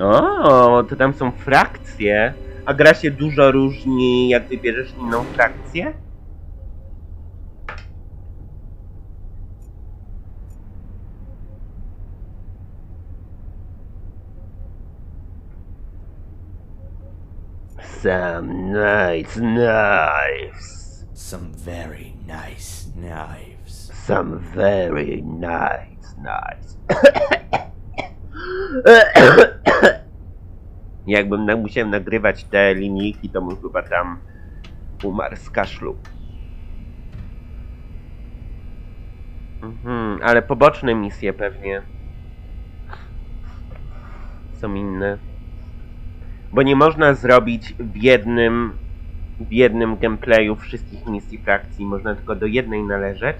O, to tam są frakcje. A gra się dużo różni, jak wybierzesz inną frakcję? Some nice knives. Some very nice knives. Some very nice knives. Jakbym musiał nagrywać te linijki, to bym chyba tam umarł z kaszlu. Ale poboczne misje pewnie są inne. Bo nie można zrobić w jednym gameplayu wszystkich misji frakcji. Można tylko do jednej należeć.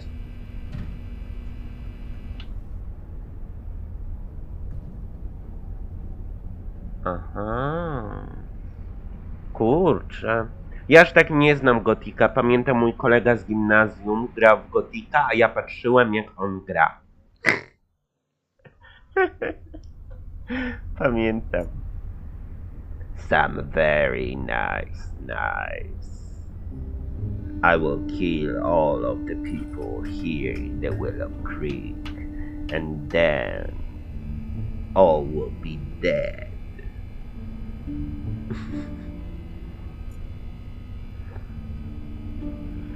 Aha. Kurczę. Ja aż tak nie znam Gotika. Pamiętam, mój kolega z gimnazjum grał w Gotika, a ja patrzyłem, jak on gra. Pamiętam. Some very nice knives. I will kill all of the people here in the Willow Creek, and then all will be dead.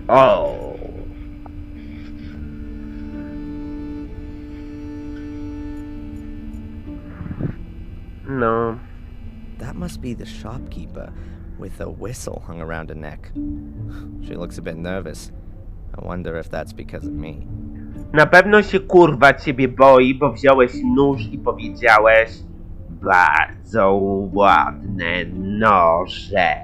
Oh. No. That must be the shopkeeper with a whistle hung around her neck. She looks a bit nervous. I wonder if that's because of me. Na pewno się kurwa ciebie boi, bo wziąłeś nóż i powiedziałeś: bardzo ładne noże.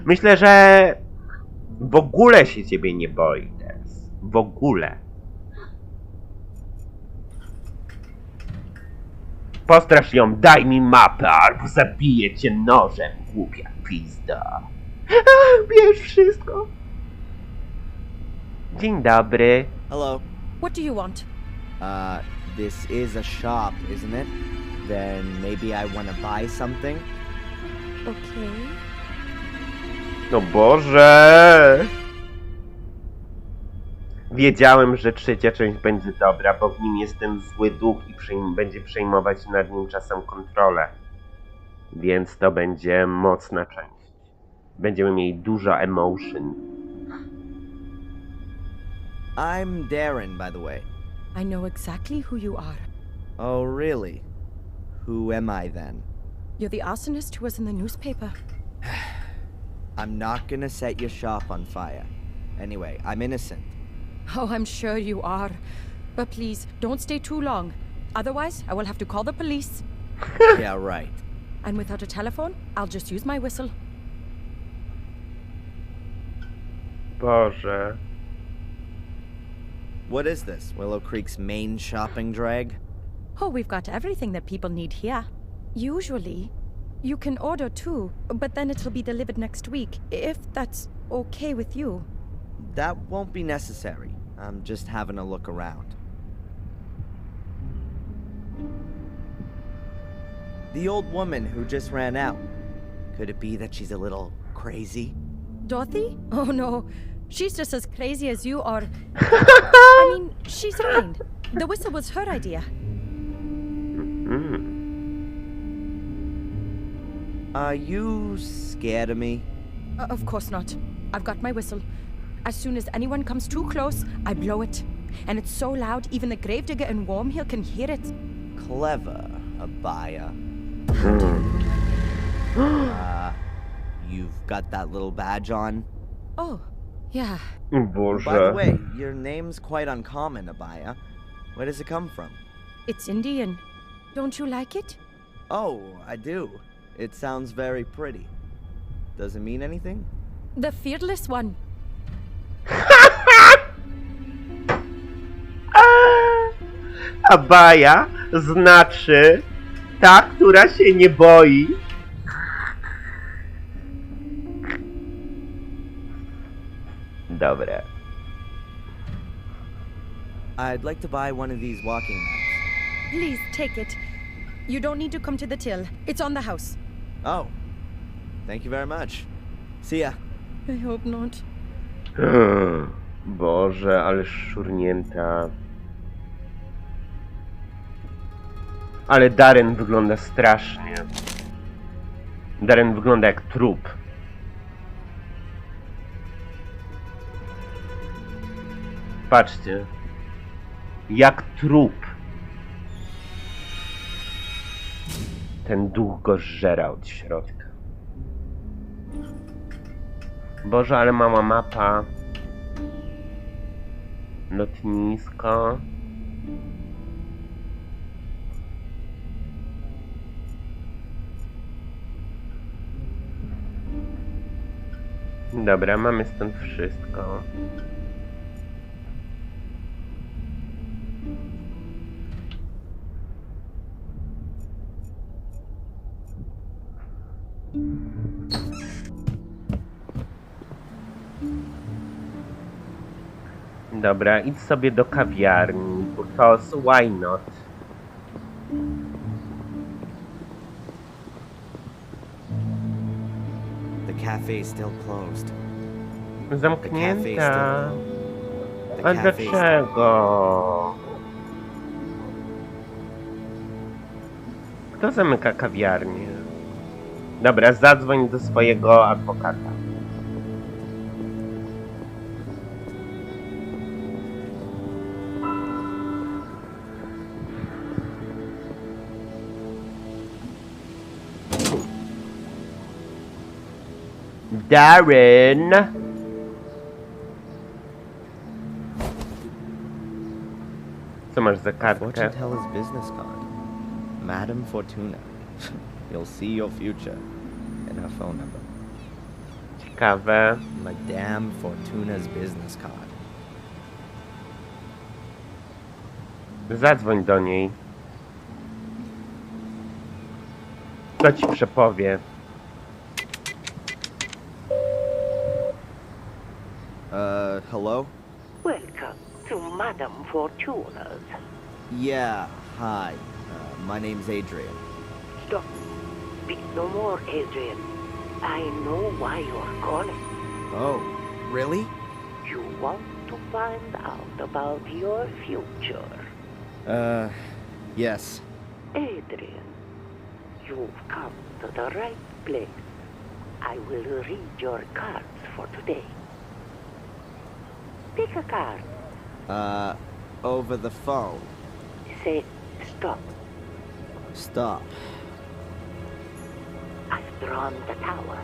Myślę, że w ogóle się ciebie nie boi teraz. W ogóle. Postrasz ją, daj mi mapę, albo zabiję cię nożem, głupia pizda. Bierz wszystko. Dzień dobry. Hello. What do you want? This is a shop, isn't it? Then maybe I want to buy something? Okay. No Boże! Wiedziałem, że trzecia część będzie dobra, bo w nim jest ten zły duch i będzie przejmować nad nim czasem kontrolę. Więc to będzie mocna część. Będziemy mieli dużo emotion. I'm Darren, by the way. I know exactly who you are. Oh, really? Who am I then? You're the arsonist who was in the newspaper. I'm not gonna set your shop on fire. Anyway, I'm innocent. Oh, I'm sure you are. But please, don't stay too long. Otherwise, I will have to call the police. Yeah, right. And without a telephone, I'll just use my whistle. Boże. What is this? Willow Creek's main shopping drag? Oh, we've got everything that people need here. Usually, you can order too, but then it'll be delivered next week, if that's okay with you. That won't be necessary. I'm just having a look around. The old woman who just ran out. Could it be that she's a little crazy? Dorothy? Oh no, she's just as crazy as you are. I mean, she's fine. The whistle was her idea. Are you scared of me? Of course not. I've got my whistle. As soon as anyone comes too close, I blow it. And it's so loud, even the gravedigger in Wormhill can hear it. Clever, Abaya. You've got that little badge on? Oh, yeah. Boże. By the way, your name's quite uncommon, Abaya. Where does it come from? It's Indian. Don't you like it? Oh, I do. It sounds very pretty. Does it mean anything? The fearless one. Abaya znaczy ta, która się nie boi. Dobre. I'd like to buy one of these walking mats. Please take it. You don't need to come to the till. It's on the house. Oh. Thank you very much. See ya. I hope not. Boże, ale szurnięta. Ale Darren wygląda strasznie. Darren wygląda jak trup. Patrzcie. Jak trup. Ten duch go zżera od środka. Boże, ale mała mapa. Lotnisko. Dobra, mamy stąd wszystko. Dobra, idź sobie do kawiarni, because why not? The cafe is still closed. Zamknięta. The A cafe is dlaczego? Kto zamyka kawiarnię? Dobra, zadzwoń do swojego adwokata. Darren! Co masz za kartkę? Fortune teller's business card. Madam Fortuna. You'll see your future. And her phone number. Ciekawe. Madame Fortuna's business card. Zadzwoń do niej. Co ci przepowie? Hello? Welcome to Madame Fortuna's. Yeah, hi. My name's Adrian. Stop. Speak no more, Adrian. I know why you're calling. Oh, really? You want to find out about your future. Yes. Adrian, you've come to the right place. I will read your cards for today. Pick a card. Over the phone. Say stop. Stop. I've drawn the tower.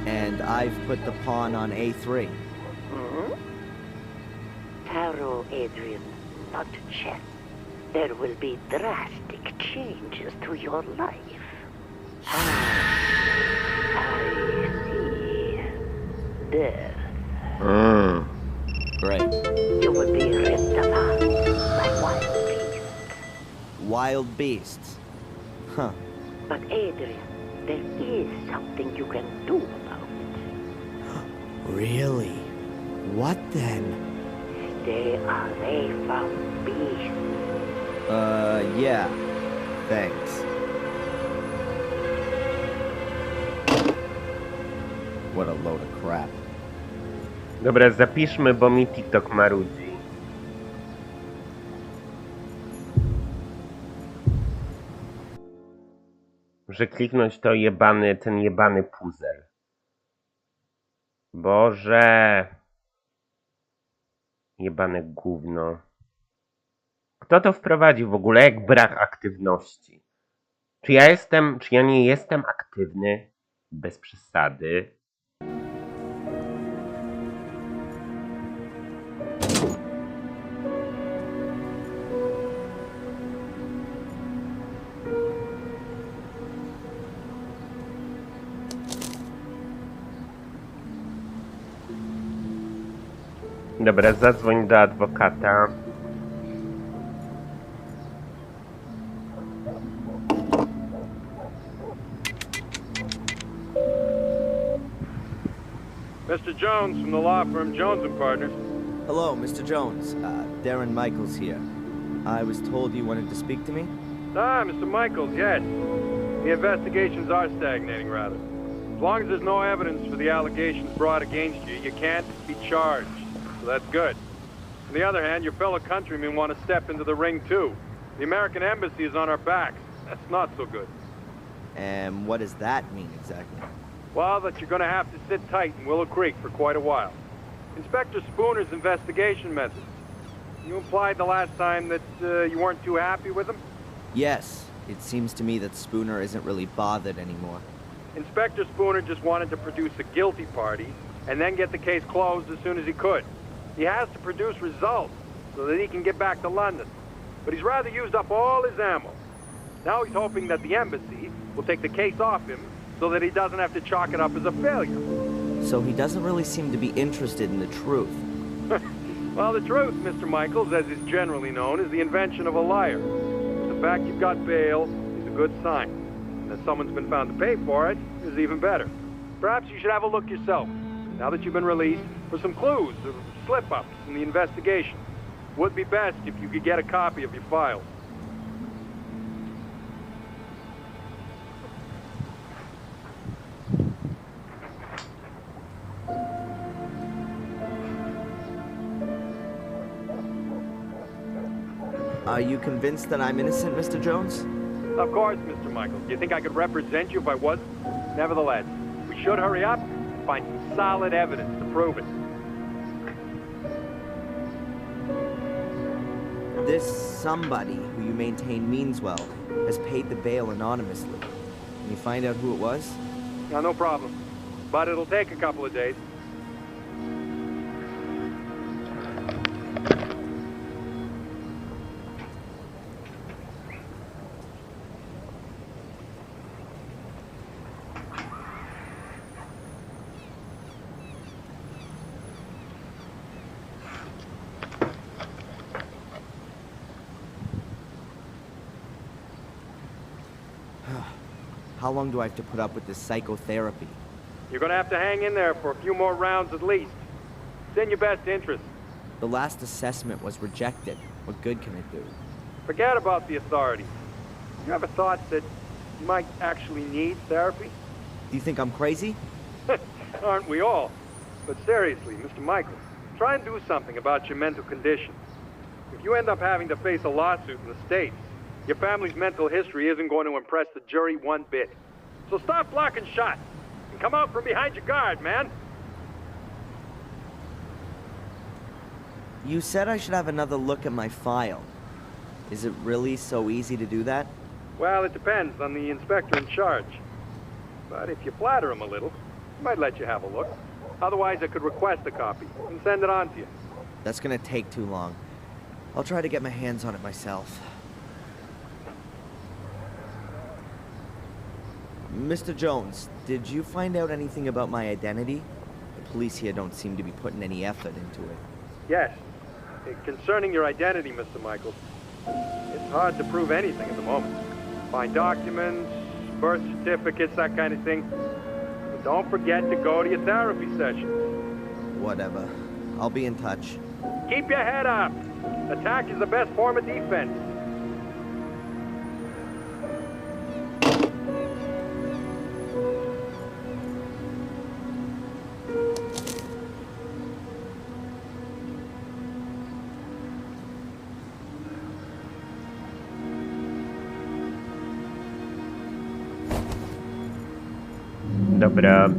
And I've put the pawn on A3. Hmm? Tarot, Adrian, not chess. There will be drastic changes to your life. I see. Death. Great. You will be ripped apart by wild beasts. Wild beasts. Huh. But Adrian, there is something you can do about it. Really? What then? Stay away from beasts. Yeah. Thanks. What a load of crap. Dobra, zapiszmy, bo mi TikTok marudzi. Muszę kliknąć to ten jebany puzzle. Boże. Jebane gówno. Kto to wprowadził w ogóle? Jak brak aktywności? Czy ja nie jestem aktywny? Bez przesady. Dobra, zadzwoń do adwokata. Mr. Jones from the law firm Jones and Partners. Hello, Mr. Jones. Darren Michaels here. I was told you wanted to speak to me? Ah, Mr. Michaels, yes. The investigations are stagnating, rather. As long as there's no evidence for the allegations brought against you, you can't be charged. So that's good. On the other hand, your fellow countrymen want to step into the ring, too. The American embassy is on our backs. That's not so good. And what does that mean, exactly? Well, that you're going to have to sit tight in Willow Creek for quite a while. Inspector Spooner's investigation methods. You implied the last time that you weren't too happy with him? Yes. It seems to me that Spooner isn't really bothered anymore. Inspector Spooner just wanted to produce a guilty party and then get the case closed as soon as he could. He has to produce results so that he can get back to London. But he's rather used up all his ammo. Now he's hoping that the embassy will take the case off him so that he doesn't have to chalk it up as a failure. So he doesn't really seem to be interested in the truth. Well, the truth, Mr. Michaels, as is generally known, is the invention of a liar. The fact you've got bail is a good sign. And that someone's been found to pay for it is even better. Perhaps you should have a look yourself, now that you've been released, for some clues or slip-ups in the investigation. Would be best if you could get a copy of your files. Are you convinced that I'm innocent, Mr. Jones? Of course, Mr. Michaels. Do you think I could represent you if I wasn't? Nevertheless, we should hurry up and find some solid evidence to prove it. This somebody who you maintain means well has paid the bail anonymously. Can you find out who it was? No problem. But it'll take a couple of days. How long do I have to put up with this psychotherapy? You're gonna have to hang in there for a few more rounds at least. It's in your best interest. The last assessment was rejected. What good can it do? Forget about the authorities. You ever thought that you might actually need therapy? Do you think I'm crazy? Aren't we all? But seriously, Mr. Michaels, try and do something about your mental condition. If you end up having to face a lawsuit in the States, your family's mental history isn't going to impress the jury one bit. So stop blocking shots and come out from behind your guard, man. You said I should have another look at my file. Is it really so easy to do that? Well, it depends on the inspector in charge. But if you flatter him a little, he might let you have a look. Otherwise, I could request a copy and send it on to you. That's gonna take too long. I'll try to get my hands on it myself. Mr. Jones, did you find out anything about my identity? The police here don't seem to be putting any effort into it. Yes. Concerning your identity, Mr. Michaels, it's hard to prove anything at the moment. Find documents, birth certificates, that kind of thing. But don't forget to go to your therapy sessions. Whatever. I'll be in touch. Keep your head up. Attack is the best form of defense. Dobra.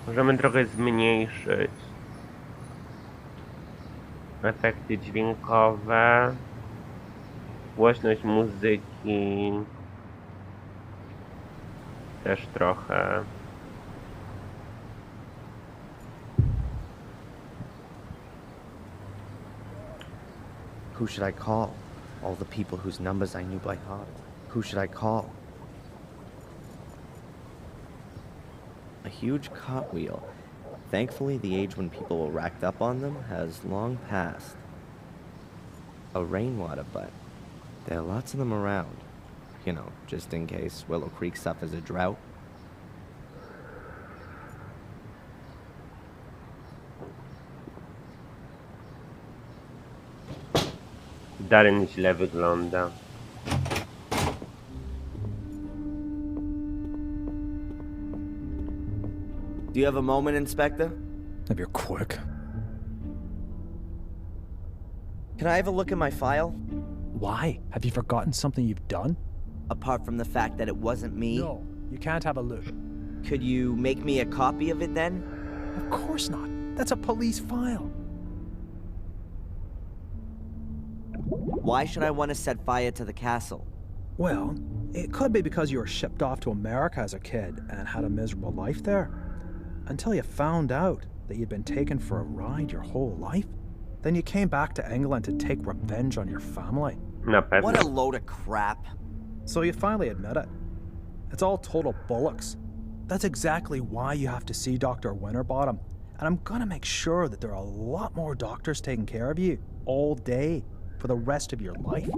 Możemy trochę zmniejszyć efekty dźwiękowe, głośność muzyki też trochę. Who should I call? All the people whose numbers I knew by heart. Who should I call? A huge cartwheel. Thankfully, the age when people were racked up on them has long passed. A rainwater butt. There are lots of them around. You know, just in case Willow Creek suffers a drought. Darren źle wygląda. Do you have a moment, Inspector? If you're quick. Can I have a look at my file? Why? Have you forgotten something you've done? Apart from the fact that it wasn't me? No, you can't have a look. Could you make me a copy of it then? Of course not. That's a police file. Why should I want to set fire to the castle? Well, it could be because you were shipped off to America as a kid and had a miserable life there. Until you found out that you'd been taken for a ride your whole life. Then you came back to England to take revenge on your family. Na pewno. What a load of crap. So you finally admit it. It's all total bollocks. That's exactly why you have to see Dr. Winterbottom. And I'm gonna make sure that there are a lot more doctors taking care of you all day for the rest of your life.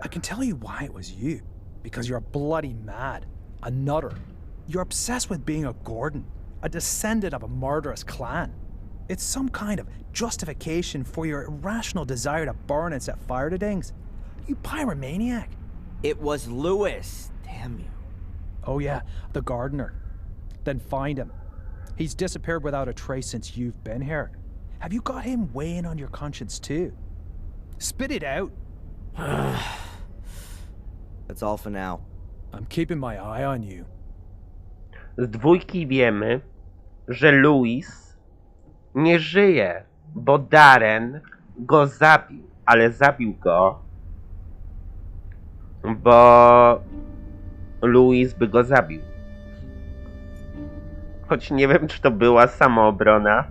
I can tell you why it was you. Because you're bloody mad. A nutter. You're obsessed with being a Gordon. A descendant of a murderous clan. It's some kind of justification for your irrational desire to burn and set fire to things. You pyromaniac. It was Lewis. Damn you. Oh yeah, the gardener. Then find him. He's disappeared without a trace since you've been here. Have you got him weighing on your conscience too? Spit it out. That's all for now. I'm keeping my eye on you. Z dwójki wiemy, że Louis nie żyje, bo Darren go zabił, ale zabił go, bo Louis by go zabił. Choć nie wiem, czy to była samoobrona.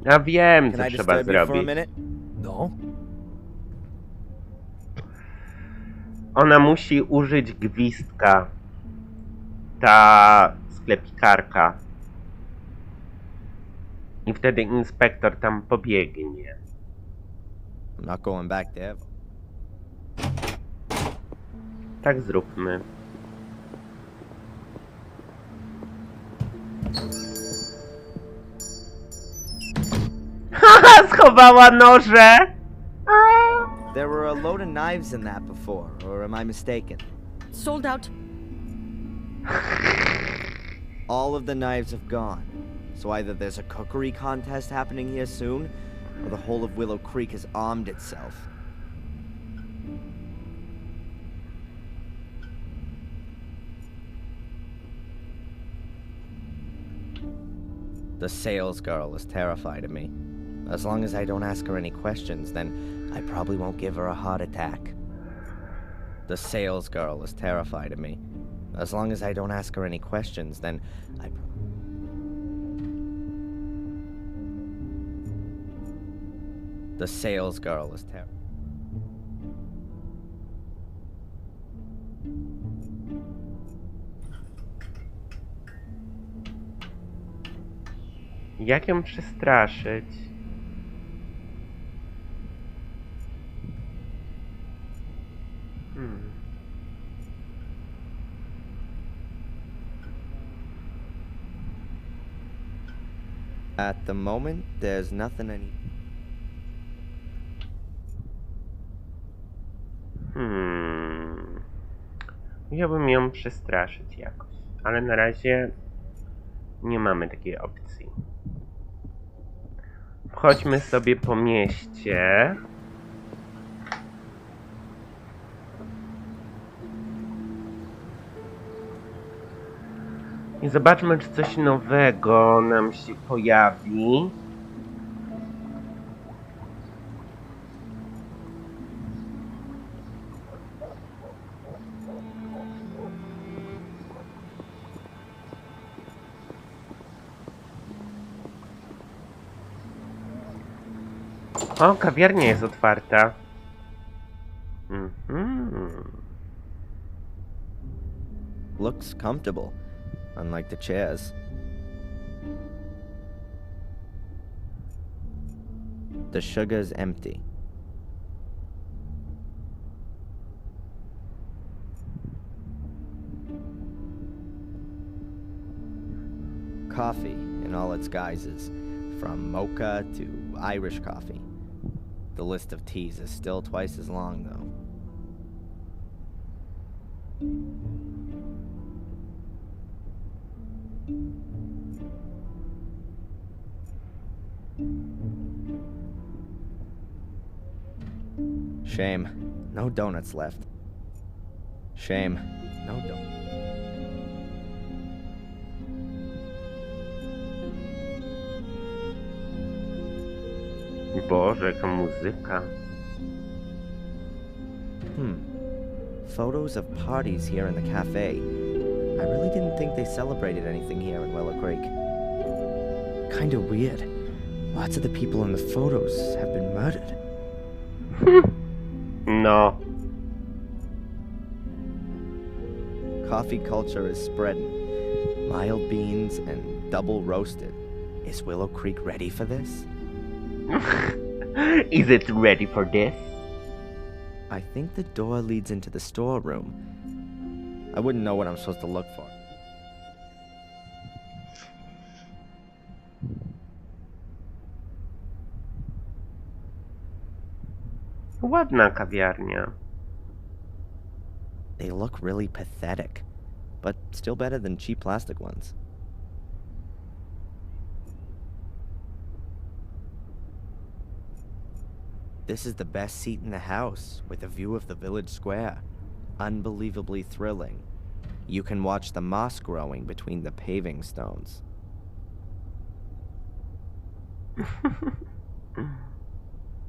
Ja wiem, Can co I trzeba disturb you for a zrobić. minute? No? Ona musi użyć gwizdka. Ta sklepikarka. I wtedy inspektor tam pobiegnie. I'm not going back there. Tak zróbmy. Haha, schowała noże! There were a load of knives in that before, or am I mistaken? Sold out. All of the knives have gone. So either there's a cookery contest happening here soon, or the whole of Willow Creek has armed itself. The sales girl is terrified of me. As long as I don't ask her any questions, then I probably won't give her a heart attack. The sales girl is terrified of me. As long as I don't ask her any questions, then The sales girl is terrified. Jak ją przestraszyć? At the moment, there's nothing I need. Musiałbym ją przestraszyć jakoś, ale na razie nie mamy takiej opcji. Chodźmy sobie po mieście. I zobaczmy, czy coś nowego nam się pojawi. O, kawiarnia jest otwarta. Mhm. Looks comfortable, unlike the chairs. The sugar's empty. Coffee in all its guises, from mocha to Irish coffee. The list of teas is still twice as long, though. Shame. No donuts left. Shame. No donuts. Boże, jaka muzyka. Photos of parties here in the cafe. I really didn't think they celebrated anything here in Willow Creek. Kinda weird. Lots of the people in the photos have been murdered. No. Coffee culture is spreading. Mild beans and double roasted. Is Willow Creek ready for this? Is it ready for this? I think the door leads into the storeroom. I wouldn't know what I'm supposed to look for. Ładna kawiarnia. They look really pathetic, but still better than cheap plastic ones. This is the best seat in the house, with a view of the village square. Unbelievably thrilling. You can watch the moss growing between the paving stones.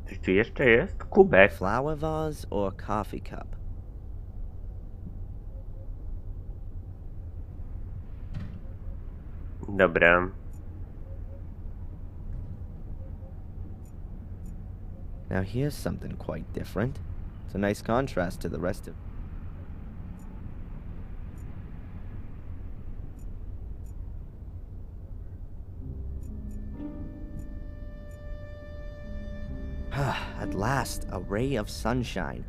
Coś tu jeszcze jest? Kubek. Flower vase or coffee cup? Dobra. Now here's something quite different. It's a nice contrast to the rest of... At last, a ray of sunshine.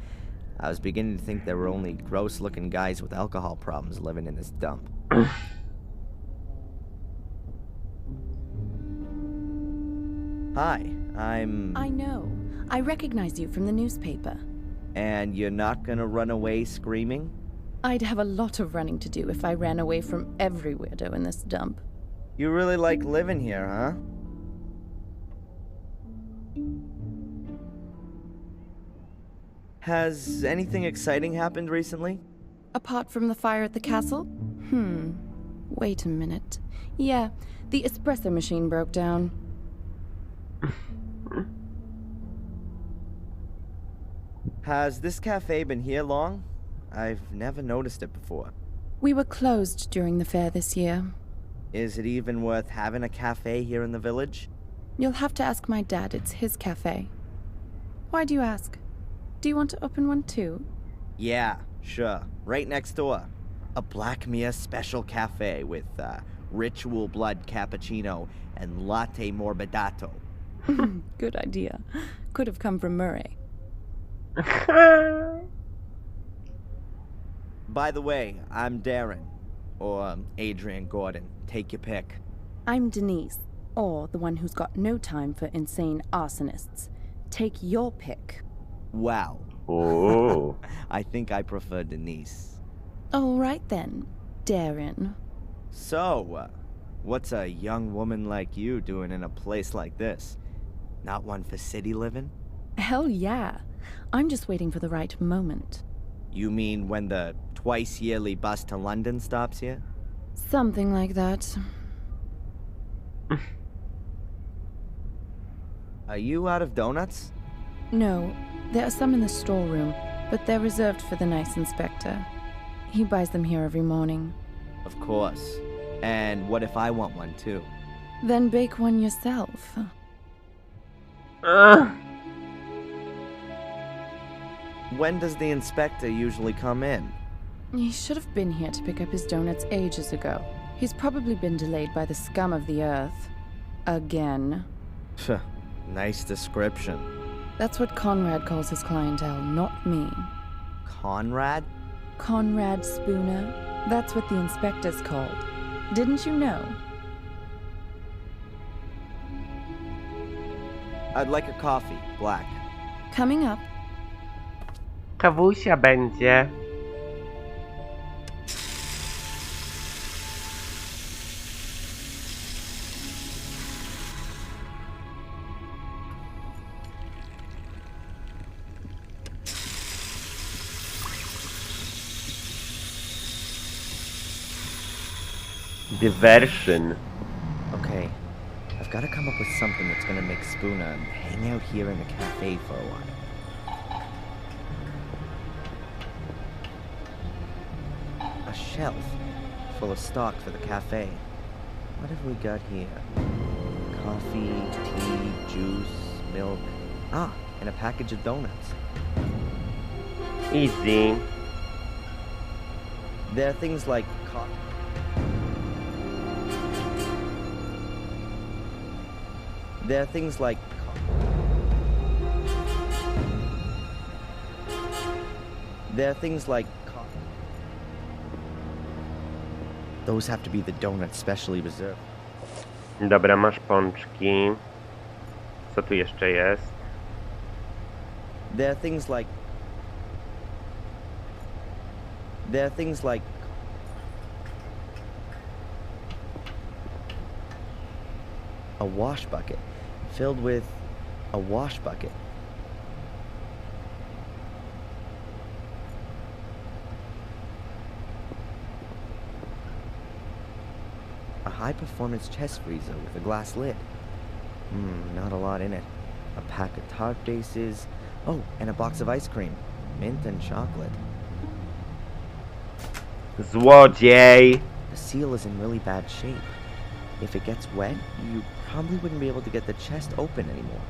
I was beginning to think there were only gross-looking guys with alcohol problems living in this dump. Hi, I know. I recognize you from the newspaper. And you're not gonna run away screaming? I'd have a lot of running to do if I ran away from every weirdo in this dump. You really like living here, huh? Has anything exciting happened recently? Apart from the fire at the castle? Wait a minute. Yeah, the espresso machine broke down. Has this cafe been here long? I've never noticed it before. We were closed during the fair this year. Is it even worth having a cafe here in the village? You'll have to ask my dad. It's his cafe. Why do you ask? Do you want to open one too? Yeah, sure. Right next door. A Black Mere special cafe with ritual blood cappuccino and latte morbidato. Good idea. Could have come from Murray. By the way, I'm Darren. Or Adrian Gordon. Take your pick. I'm Denise. Or the one who's got no time for insane arsonists. Take your pick. Wow. Oh. I think I prefer Denise. All right then, Darren. So, what's a young woman like you doing in a place like this? Not one for city living? Hell yeah. I'm just waiting for the right moment. You mean when the twice-yearly bus to London stops here? Something like that. Are you out of donuts? No, there are some in the storeroom, but they're reserved for the nice inspector. He buys them here every morning. Of course. And what if I want one too? Then bake one yourself. When does the inspector usually come in? He should have been here to pick up his donuts ages ago. He's probably been delayed by the scum of the earth. Again. Phew, nice description. That's what Conrad calls his clientele, not me. Conrad? Conrad Spooner. That's what the inspector's called. Didn't you know? I'd like a coffee, black. Coming up. Kawusia będzie. Diversion. Okay, I've got to come up with something that's gonna make Spooner hang out here in the cafe for a while. A shelf full of stock for the cafe. What have we got here? Coffee, tea, juice, milk. Ah, and a package of donuts. Easy. There are things like coffee. There are things like those have to be the donuts specially reserved. Dobra, masz pączki. Co tu jeszcze jest? There are things like a wash bucket filled with a wash bucket. A high-performance chest freezer with a glass lid. Not a lot in it. A pack of tart bases. Oh, and a box of ice cream. Mint and chocolate. Złodziej! The seal is in really bad shape. If it gets wet, you probably wouldn't be able to get the chest open anymore.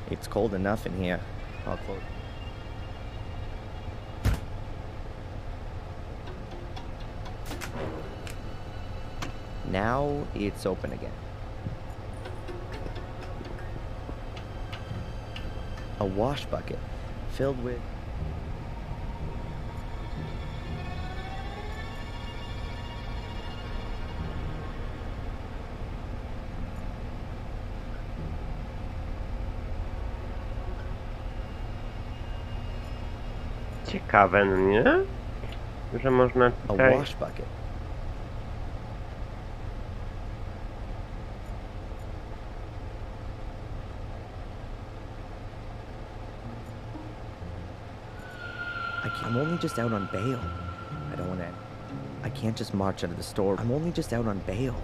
It's cold enough in here. I'll close. Now it's open again. A wash bucket filled with Ciekawe, no nie? Że można a tutaj... wash bucket. I'm only just out on bail. I don't want to... I can't just march out of the store. I'm only just out on bail.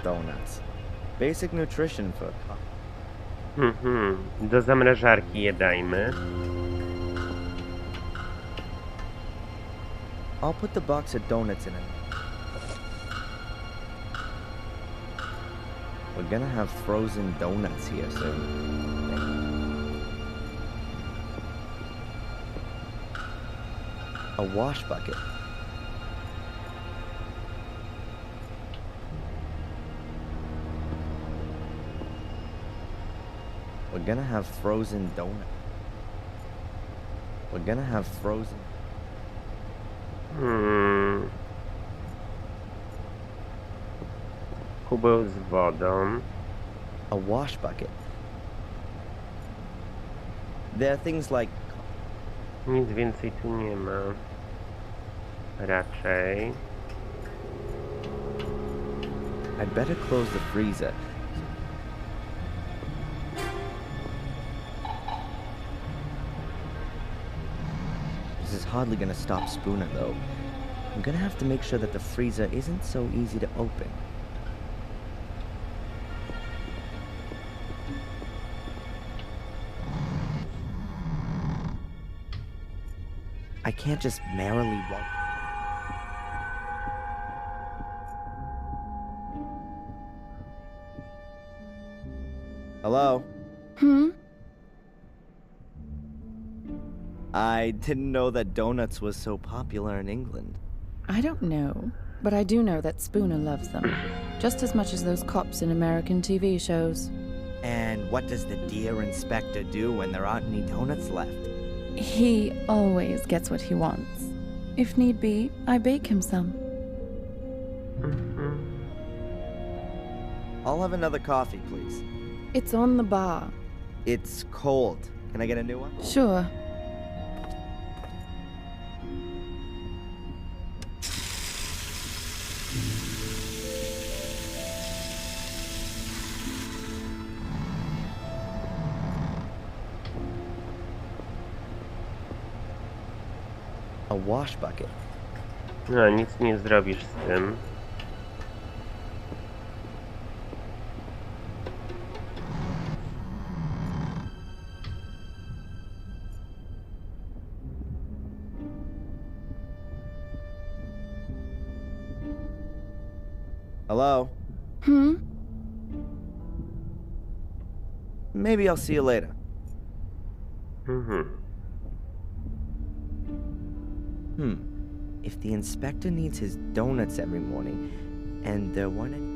Donuts. Basic nutrition for... Do zamrażarki je dajmy. I'll put the box of donuts in it. We're gonna have frozen donuts here soon. A wash bucket. We're gonna have frozen donuts. We're gonna have frozen... Kubeł z wodą. A wash bucket. There are things like... Nic więcej tu nie ma. Raczej. I'd better close the freezer. This is hardly gonna stop Spooner, though. I'm gonna have to make sure that the freezer isn't so easy to open. I can't just merrily walk. Hello? I didn't know that donuts was so popular in England. I don't know, but I do know that Spooner loves them. Just as much as those cops in American TV shows. And what does the dear inspector do when there aren't any donuts left? He always gets what he wants. If need be, I bake him some. I'll have another coffee, please. It's on the bar. It's cold. Can I get a new one? Sure. A wash bucket. No, nic nie zrobisz z tym. Hello? Maybe I'll see you later. If the inspector needs his donuts every morning, and there weren't any...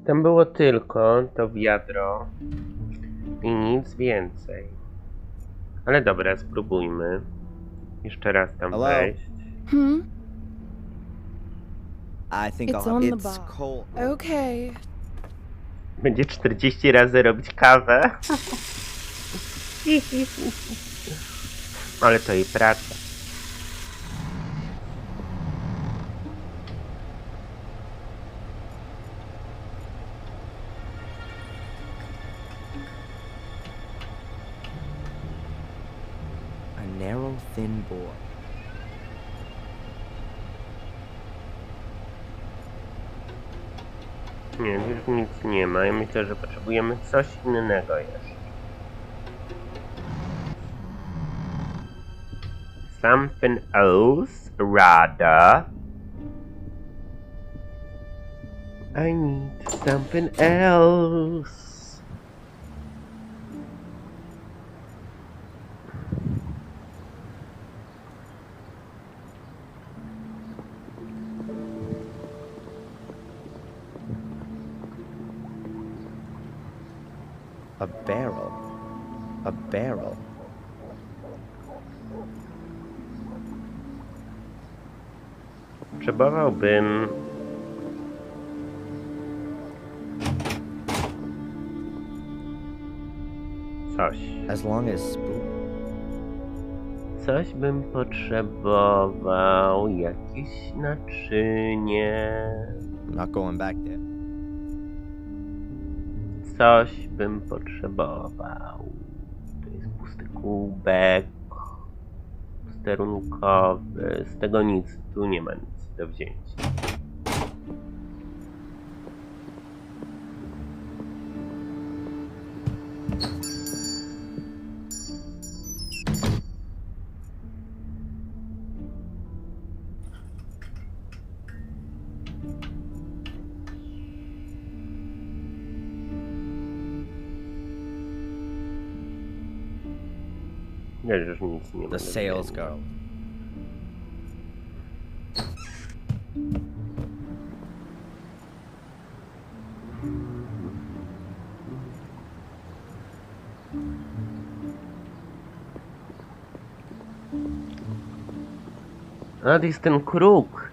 Tam było tylko to wiadro i nic więcej. Ale dobra, spróbujmy. Jeszcze raz tam Hello? wejść. I think It's I'll on have... the It's bar. cold. Okay. Będzie 40 razy robić kawę. Ale to jej praca. A narrow, thin board. Nie, już nic nie ma. Ja myślę, że potrzebujemy coś innego jeszcze. Something else, rather. I need something else. A barrel. A barrel. Potrzebowałbym... coś. As long as spoon. Coś bym potrzebował. Jakieś naczynie. I'm not going back there. Coś bym potrzebował. To jest pusty kubek. Sterunkowy. Z tego nic. Tu nie ma nic do wzięcia. Ja już nic nie ma. The sales girl. A, to jest ten kruk.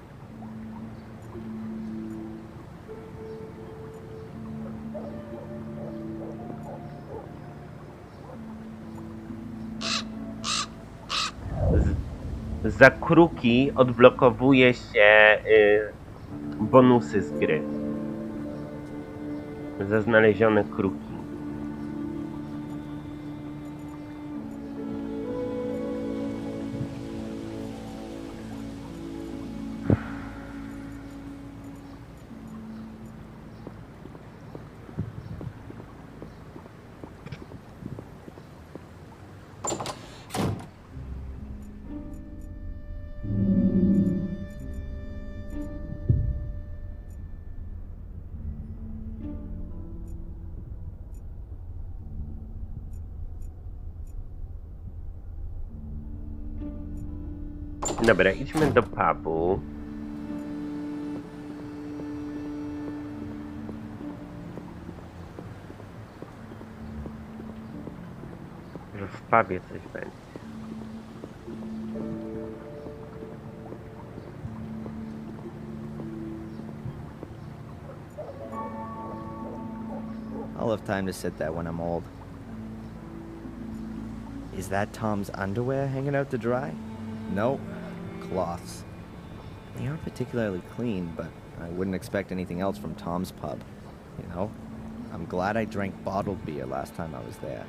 Za kruki odblokowuje się bonusy z gry. Za znalezione kruki. Dobra, idźmy do pubu. Że w pubie coś będzie. I'll have time to sit there when I'm old. Is that Tom's underwear hanging out to dry? Nope. Cloths. They aren't particularly clean, but I wouldn't expect anything else from Tom's pub. You know? I'm glad I drank bottled beer last time I was there.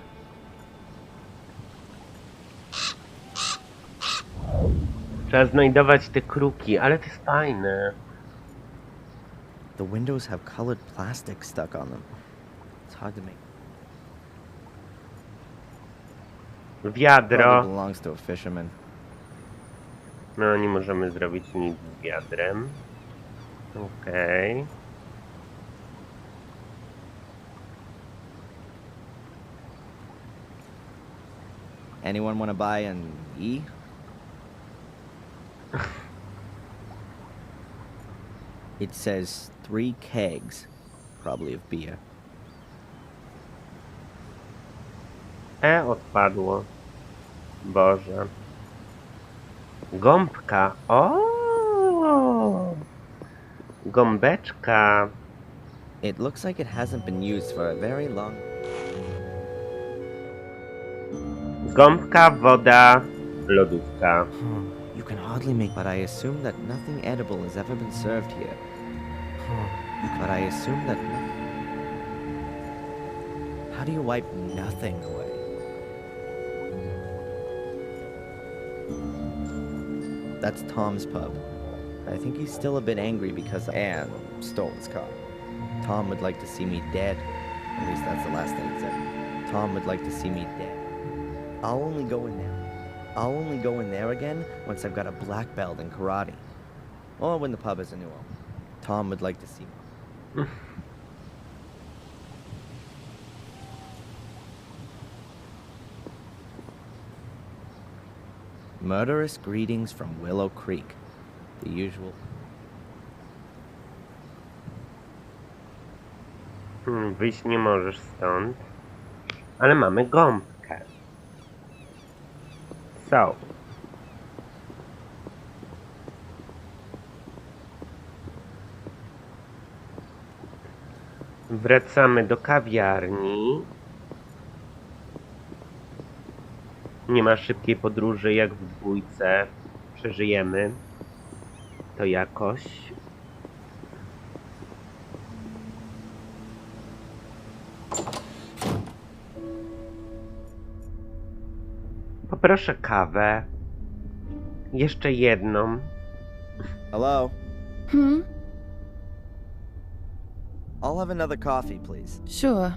Trzeba znajdować te kruki, ale to jest fajne. The windows have colored plastic stuck on them. It's hard to make. Wiadro. Probably belongs to a fisherman. No, nie możemy zrobić nic z wiadrem. Okej. Anyone want to buy an E? It says 3 kegs, probably of beer. Odpadło. Boże. Gąbka. O! Gąbeczka. It looks like it hasn't been used for a very long... Gąbka, woda, lodówka. You can hardly make... But I assume that nothing edible has ever been served here. But I assume that... How do you wipe nothing away? That's Tom's pub. I think he's still a bit angry because Anne stole his car. Tom would like to see me dead. At least that's the last thing he said. Tom would like to see me dead. I'll only go in there again once I've got a black belt in karate. Or when the pub is a new owner. Tom would like to see me. Murderous greetings from Willow Creek. The usual. Wyjść nie możesz stąd. Ale mamy gąbkę. So. Wracamy do kawiarni. Nie ma szybkiej podróży jak w dwójce. Przeżyjemy to jakoś. Poproszę kawę. Jeszcze jedną. Hello? I'll have another coffee, please. Sure.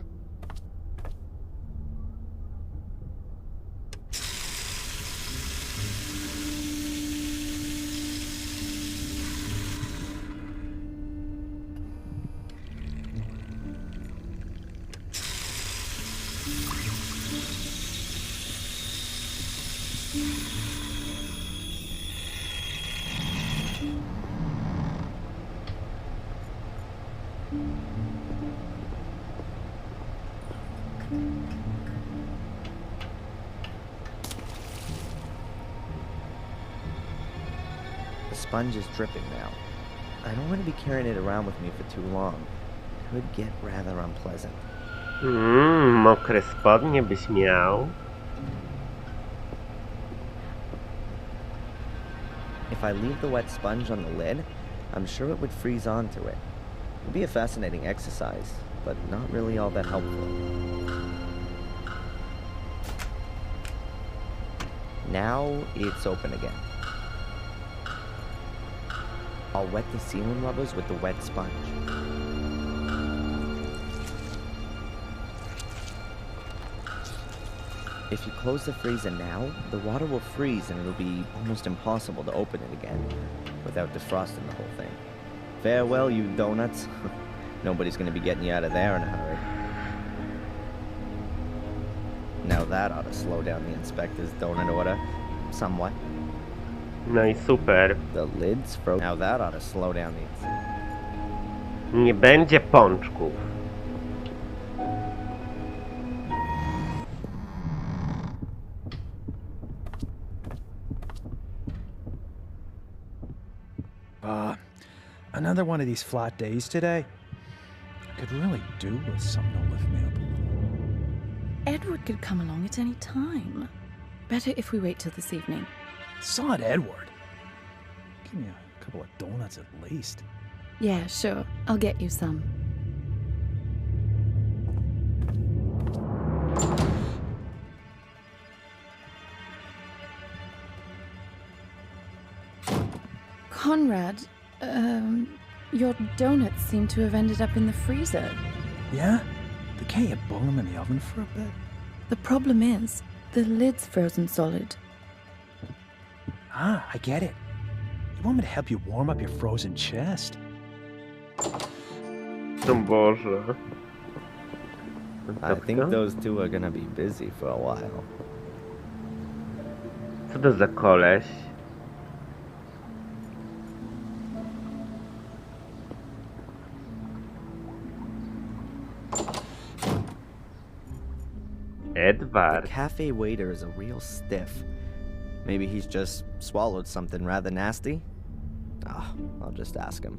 The sponge is dripping now. I don't want to be carrying it around with me for too long. It could get rather unpleasant. Mokre spodnie byś miał. If I leave the wet sponge on the lid, I'm sure it would freeze onto it. It would be a fascinating exercise, but not really all that helpful. Now it's open again. I'll wet the ceiling rubbers with the wet sponge. If you close the freezer now, the water will freeze and it'll be almost impossible to open it again without defrosting the whole thing. Farewell, you donuts. Nobody's gonna be getting you out of there in a hurry. Now that ought to slow down the inspector's donut order somewhat. No i super. The lid's frozen. Now that ought to slow down the... Nie będzie pączków. Another one of these flat days today. I could really do with something to lift me up a little. Edward could come along at any time. Better if we wait till this evening. Sod Edward. Give me a couple of donuts at least. Yeah, sure. I'll get you some. Conrad, your donuts seem to have ended up in the freezer. Yeah? But can't you boil them in the oven for a bit? The problem is, the lid's frozen solid. Ah, I get it. You want me to help you warm up your frozen chest? O Boże. I think those two are gonna be busy for a while. Co to za koleś? Edward. The cafe waiter is a real stiff. Maybe he's just swallowed something rather nasty? I'll just ask him.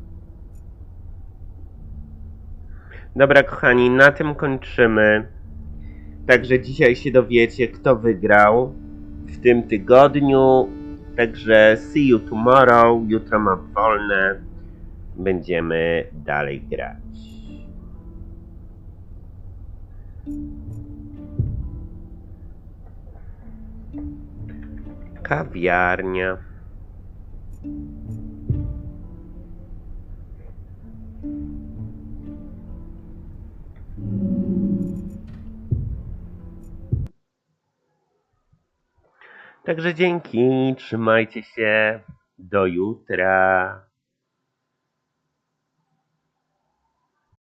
Dobra, kochani, na tym kończymy. Także dzisiaj się dowiecie, kto wygrał w tym tygodniu. Także see you tomorrow. Jutro mam wolne. Będziemy dalej grać. Kawiarnia. Także dzięki, trzymajcie się, do jutra.